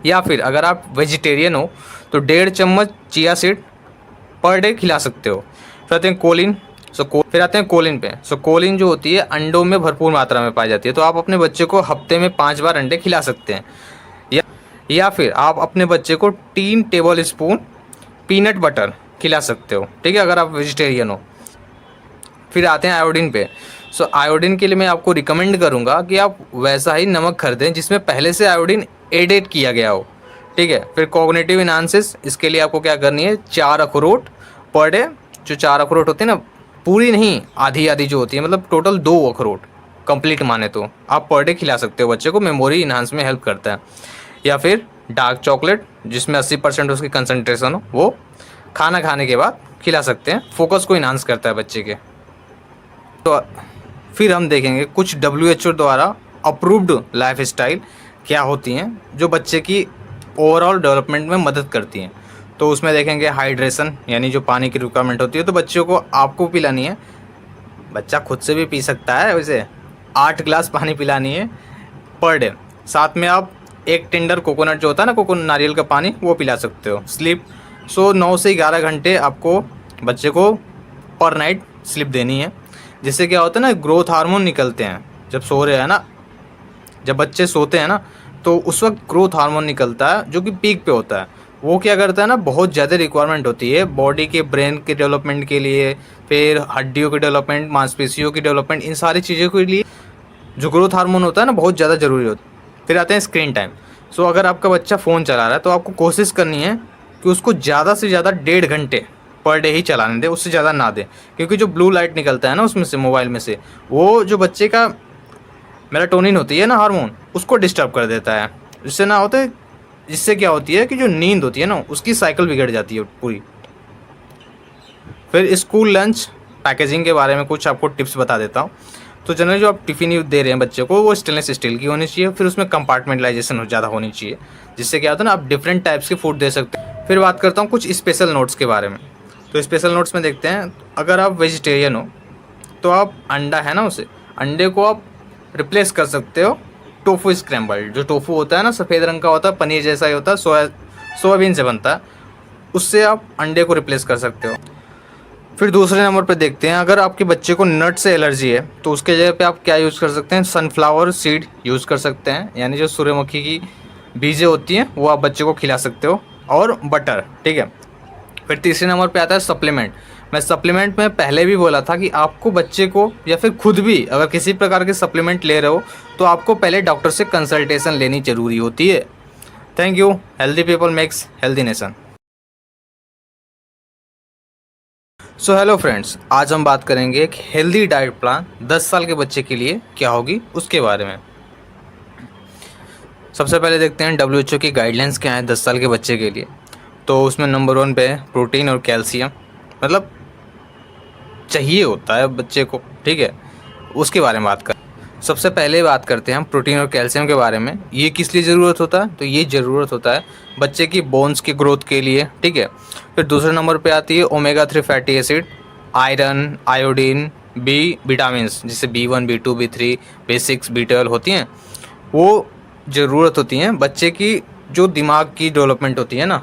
या फिर अगर आप वेजिटेरियन हो तो 1.5 चम्मच चिया सीड पर डे खिला सकते हो। फिर आते हैं कोलिन। फिर आते हैं कोलिन पे। कोलिन जो होती है अंडों में भरपूर मात्रा में पाई जाती है, तो आप अपने बच्चे को हफ्ते में 5 बार अंडे खिला सकते हैं। या फिर आप अपने बच्चे को 3 टेबल स्पून पीनट बटर खिला सकते हो, ठीक है, अगर आप वेजिटेरियन हो। फिर आते हैं आयोडीन पे। आयोडीन के लिए मैं आपको रिकमेंड करूँगा कि आप वैसा ही नमक खरीदें जिसमें पहले से आयोडीन एडेड किया गया हो, ठीक है। फिर कॉग्निटिव एनहांसेस, इसके लिए आपको क्या करनी है? 4 अखरोट पर डे। जो 4 अखरोट होते हैं ना, पूरी नहीं, आधी आधी जो होती है, मतलब टोटल 2 अखरोट कंप्लीट माने तो आप पर डे खिला सकते हो बच्चे को। मेमोरी इन्हांस में हेल्प करता है। या फिर डार्क चॉकलेट जिसमें 80% उसकी कंसनट्रेशन हो, वो खाना खाने के बाद खिला सकते हैं। फोकस को इन्हांस करता है बच्चे के। तो फिर हम देखेंगे कुछ WHO द्वारा अप्रूव्ड लाइफ स्टाइल क्या होती हैं जो बच्चे की ओवरऑल डेवलपमेंट में मदद करती हैं। तो उसमें देखेंगे हाइड्रेशन, यानी जो पानी की रिक्वायरमेंट होती है तो बच्चों को आपको पिलानी है। बच्चा खुद से भी पी सकता है, वैसे 8 गिलास पानी पिलानी है पर डे। साथ में आप एक टेंडर कोकोनट जो होता है ना, कोकोनट नारियल का पानी, वो पिला सकते हो। स्लीप, 9 से 11 घंटे आपको बच्चे को पर नाइट स्लीप देनी है। जिससे क्या होता है ना, ग्रोथ हार्मोन निकलते हैं जब सो रहे हैं ना, जब बच्चे सोते हैं ना तो उस वक्त ग्रोथ हार्मोन निकलता है जो कि पीक पे होता है। वो क्या करता है ना, बहुत ज़्यादा रिक्वायरमेंट होती है बॉडी के, ब्रेन के डेवलपमेंट के लिए, फिर हड्डियों के डेवलपमेंट, मांसपेशियों की डेवलपमेंट, इन सारी चीज़ों के लिए जो ग्रोथ हार्मोन होता है ना बहुत ज़्यादा ज़रूरी होता है। फिर आते हैं स्क्रीन टाइम। अगर आपका बच्चा फ़ोन चला रहा है तो आपको कोशिश करनी है कि उसको ज़्यादा से ज़्यादा 1.5 घंटे पर डे ही चलाने दें, उससे ज़्यादा ना दें। क्योंकि जो ब्लू लाइट निकलता है ना उसमें से, मोबाइल में से, वो जो बच्चे का मेलाटोनिन होती है ना हार्मोन, उसको डिस्टर्ब कर देता है। इससे ना होता है, जिससे क्या होती है कि जो नींद होती है ना उसकी साइकिल बिगड़ जाती है पूरी। फिर स्कूल लंच पैकेजिंग के बारे में कुछ आपको टिप्स बता देता हूँ। तो जनरली जो आप टिफ़िन दे रहे हैं बच्चे को, वो स्टेनलेस स्टील की होनी चाहिए। फिर उसमें कंपार्टमेंटलाइजेशन ज़्यादा होनी चाहिए, जिससे क्या होता है ना, आप डिफरेंट टाइप्स के फूड दे सकते हैं। फिर बात करता हूँ कुछ स्पेशल नोट्स के बारे में। तो स्पेशल नोट्स में देखते हैं, अगर आप वेजिटेरियन हो तो आप अंडा है ना, उसे अंडे को आप रिप्लेस कर सकते हो टोफू स्क्रैम्बल्ड। जो टोफू होता है ना, सफ़ेद रंग का होता है, पनीर जैसा ही होता है, सोयाबीन से बनता है, उससे आप अंडे को रिप्लेस कर सकते हो। फिर दूसरे नंबर पे देखते हैं, अगर आपके बच्चे को नट से एलर्जी है तो उसके जगह पे आप क्या यूज़ कर सकते हैं, सनफ्लावर सीड यूज़ कर सकते हैं, यानी जो सूर्यमुखी की बीजें होती हैं वो आप बच्चे को खिला सकते हो, और बटर, ठीक है। फिर तीसरे नंबर पे आता है सप्लीमेंट। मैं सप्लीमेंट में पहले भी बोला था कि आपको बच्चे को या फिर खुद भी अगर किसी प्रकार के सप्लीमेंट ले रहे हो तो आपको पहले डॉक्टर से कंसल्टेशन लेनी ज़रूरी होती है। Thank you. Healthy people makes healthy nation. Hello friends, आज हम बात करेंगे एक हेल्दी डाइट प्लान 10 साल के बच्चे के लिए क्या होगी उसके बारे में। सबसे पहले देखते हैं WHO की गाइडलाइंस क्या है 10 साल के बच्चे के लिए। तो उसमें नंबर 1 पे है प्रोटीन और कैल्शियम, मतलब चाहिए होता है बच्चे को, ठीक है। उसके बारे में बात कर, सबसे पहले बात करते हैं हम प्रोटीन और कैल्शियम के बारे में। ये किस लिए ज़रूरत होता है, तो ये ज़रूरत होता है बच्चे की बोन्स की ग्रोथ के लिए, ठीक है। फिर दूसरे नंबर पे आती है omega 3 fatty acid, iron, iodine, B vitamins जैसे B1, B2, B3, B6, B12 होती हैं, वो ज़रूरत होती हैं बच्चे की। जो दिमाग की डेवलपमेंट होती है ना,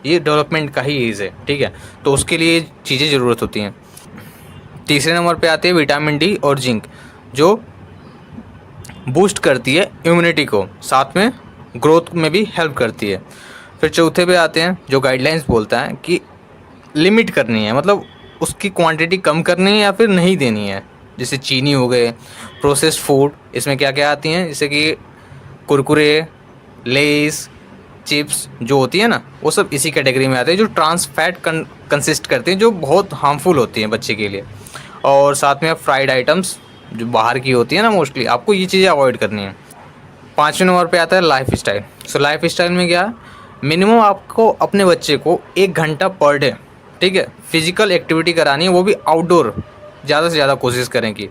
ये डेवलपमेंट का ही एज है, ठीक है, तो उसके लिए चीज़ें ज़रूरत होती हैं। तीसरे नंबर पे आती है विटामिन डी और जिंक, जो बूस्ट करती है इम्यूनिटी को, साथ में ग्रोथ में भी हेल्प करती है। फिर चौथे पे आते हैं, जो गाइडलाइंस बोलता है कि लिमिट करनी है, मतलब उसकी क्वांटिटी कम करनी है या फिर नहीं देनी है। जैसे चीनी हो गए, प्रोसेस्ड फूड, इसमें क्या क्या आती हैं, जैसे कि कुरकुरे, लेस, चिप्स जो होती है ना, वो सब इसी कैटेगरी में आते हैं, जो ट्रांस फैट कंसिस्ट करती हैं, जो बहुत हार्मफुल होती हैं बच्चे के लिए। और साथ में फ्राइड आइटम्स जो बाहर की होती है ना, मोस्टली आपको ये चीज़ें अवॉइड करनी है। पाँचवें नंबर पे आता है लाइफ स्टाइल। लाइफ स्टाइल में क्या है, मिनिमम आपको अपने बच्चे को 1 घंटा पर डे, ठीक है, फिजिकल एक्टिविटी करानी है, वो भी आउटडोर ज़्यादा से ज़्यादा कोशिश करें कि,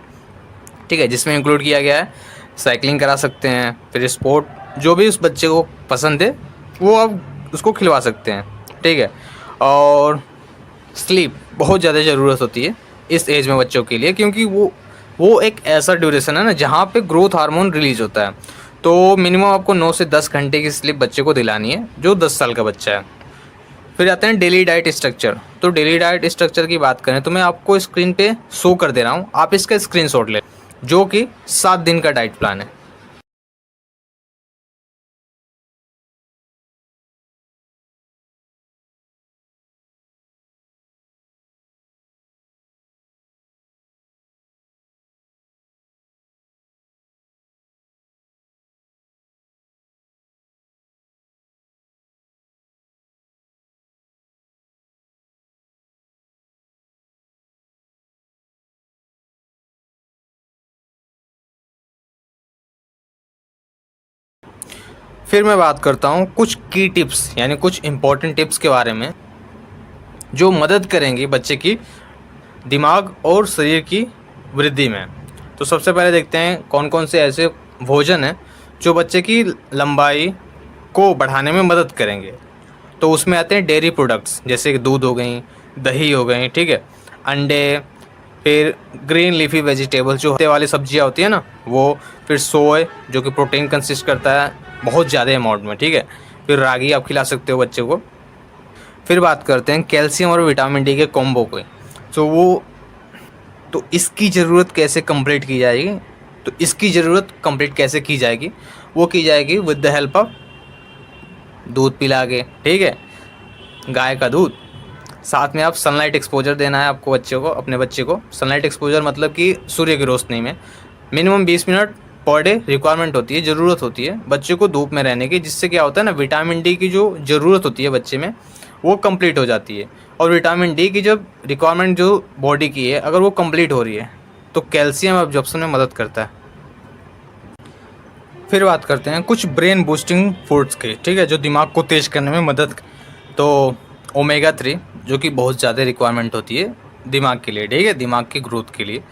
ठीक है, जिसमें इंक्लूड किया गया है साइकिलिंग करा सकते हैं, फिर स्पोर्ट जो भी उस बच्चे को पसंद है वो आप उसको खिलवा सकते हैं, ठीक है। और स्लीप बहुत ज़्यादा ज़रूरत होती है इस एज में बच्चों के लिए, क्योंकि वो एक ऐसा ड्यूरेशन है ना जहाँ पे ग्रोथ हार्मोन रिलीज होता है। तो मिनिमम आपको 9 से 10 घंटे की स्लीप बच्चे को दिलानी है जो 10 साल का बच्चा है। फिर आते हैं डेली डाइट स्ट्रक्चर। तो डेली डाइट स्ट्रक्चर की बात करें तो मैं आपको स्क्रीन पे शो कर दे रहा हूँ, आप इसका स्क्रीनशॉट ले, जो कि 7 दिन का डाइट प्लान है। फिर मैं बात करता हूँ कुछ की टिप्स यानी कुछ इम्पोर्टेंट टिप्स के बारे में जो मदद करेंगी बच्चे की दिमाग और शरीर की वृद्धि में। तो सबसे पहले देखते हैं कौन कौन से ऐसे भोजन हैं जो बच्चे की लंबाई को बढ़ाने में मदद करेंगे। तो उसमें आते हैं डेयरी प्रोडक्ट्स जैसे कि दूध हो गई, दही हो गई, ठीक है, अंडे, फिर ग्रीन लीफी वेजिटेबल जो हरे वाली सब्जियां होती है ना वो, फिर सोए जो कि प्रोटीन कंसिस्ट करता है बहुत ज़्यादा अमाउंट में, ठीक है, फिर रागी आप खिला सकते हो बच्चे को। फिर बात करते हैं कैल्शियम और विटामिन डी के कॉम्बो को। तो इसकी ज़रूरत कैसे कंप्लीट की जाएगी, तो इसकी ज़रूरत कंप्लीट कैसे की जाएगी, वो की जाएगी विद द हेल्प ऑफ दूध पिला के, ठीक है, गाय का दूध। साथ में आप सनलाइट एक्सपोजर देना है आपको बच्चे को, अपने बच्चे को। सनलाइट एक्सपोजर मतलब कि सूर्य की रोशनी में minimum 20 minute per day requirement होती है, ज़रूरत होती है बच्चे को धूप में रहने की, जिससे क्या होता है ना विटामिन डी की जो ज़रूरत होती है बच्चे में वो कंप्लीट हो जाती है। और विटामिन डी की जब रिक्वायरमेंट जो बॉडी की है अगर वो कंप्लीट हो रही है तो कैल्शियम एब्जॉर्प्शन में मदद करता है। फिर बात करते हैं कुछ ब्रेन बूस्टिंग फूड्स की, ठीक है, जो दिमाग को तेज करने में मदद। तो ओमेगा 3 जो कि बहुत ज़्यादा रिक्वायरमेंट होती है दिमाग के लिए, ठीक है, दिमाग की ग्रोथ के लिए,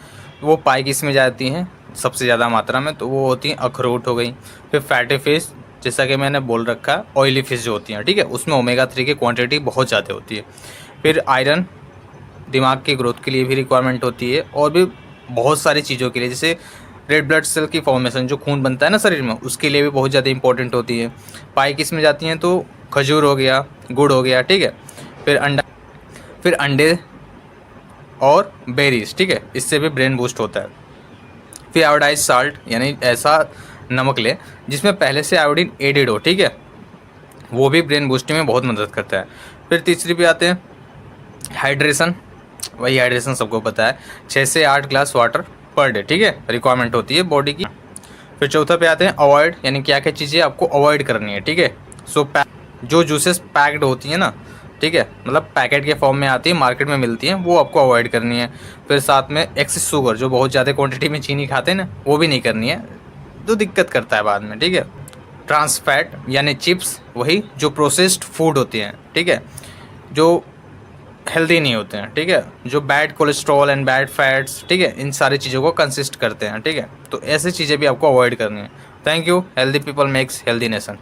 वो पाई किस में जाती हैं सबसे ज़्यादा मात्रा में, तो वो होती हैं अखरोट हो गई। फिर फैटी फिश जैसा कि मैंने बोल रखा है, ऑयली फिश जो होती हैं, ठीक है, उसमें ओमेगा 3 की क्वांटिटी बहुत ज़्यादा होती है। फिर आयरन दिमाग की ग्रोथ के लिए भी रिक्वायरमेंट होती है, और भी बहुत सारी चीज़ों के लिए, जैसे रेड ब्लड सेल की फॉर्मेशन जो खून बनता है ना शरीर में, उसके लिए भी बहुत ज़्यादा इंपॉर्टेंट होती है। पाई किस में जाती हैं, तो खजूर हो गया, गुड़ हो गया, ठीक है, फिर अंडे और बेरीज, ठीक है, इससे भी ब्रेन बूस्ट होता है। फिर आयोडाइज साल्ट यानी ऐसा नमक ले जिसमें पहले से आयोडीन एडेड हो, ठीक है, वो भी ब्रेन बूस्टिंग में बहुत मदद करता है। फिर तीसरी पे आते हैं हाइड्रेशन, वही हाइड्रेशन सबको पता है, 6 से 8 ग्लास वाटर पर डे, ठीक है, रिक्वायरमेंट होती है बॉडी की। फिर चौथा पे आते हैं अवॉइड, यानी क्या क्या चीज़ें आपको अवॉइड करनी है, ठीक है। जो जूसेस पैक्ड होती हैं ना, ठीक है, मतलब पैकेट के फॉर्म में आती है, मार्केट में मिलती हैं, वो आपको अवॉइड करनी है। फिर साथ में एक्सेस शुगर, जो बहुत ज़्यादा क्वांटिटी में चीनी खाते हैं ना, वो भी नहीं करनी है, तो दिक्कत करता है बाद में, ठीक है। ट्रांस फैट यानी चिप्स, वही जो प्रोसेस्ड फूड होते हैं, ठीक है, जो हेल्दी नहीं होते हैं, ठीक है, जो bad cholesterol and bad fats, ठीक है, इन सारी चीज़ों को कंसिस्ट करते हैं, ठीक है, तो ऐसी चीज़ें भी आपको अवॉइड करनी है। Thank you. Healthy people makes healthy nation.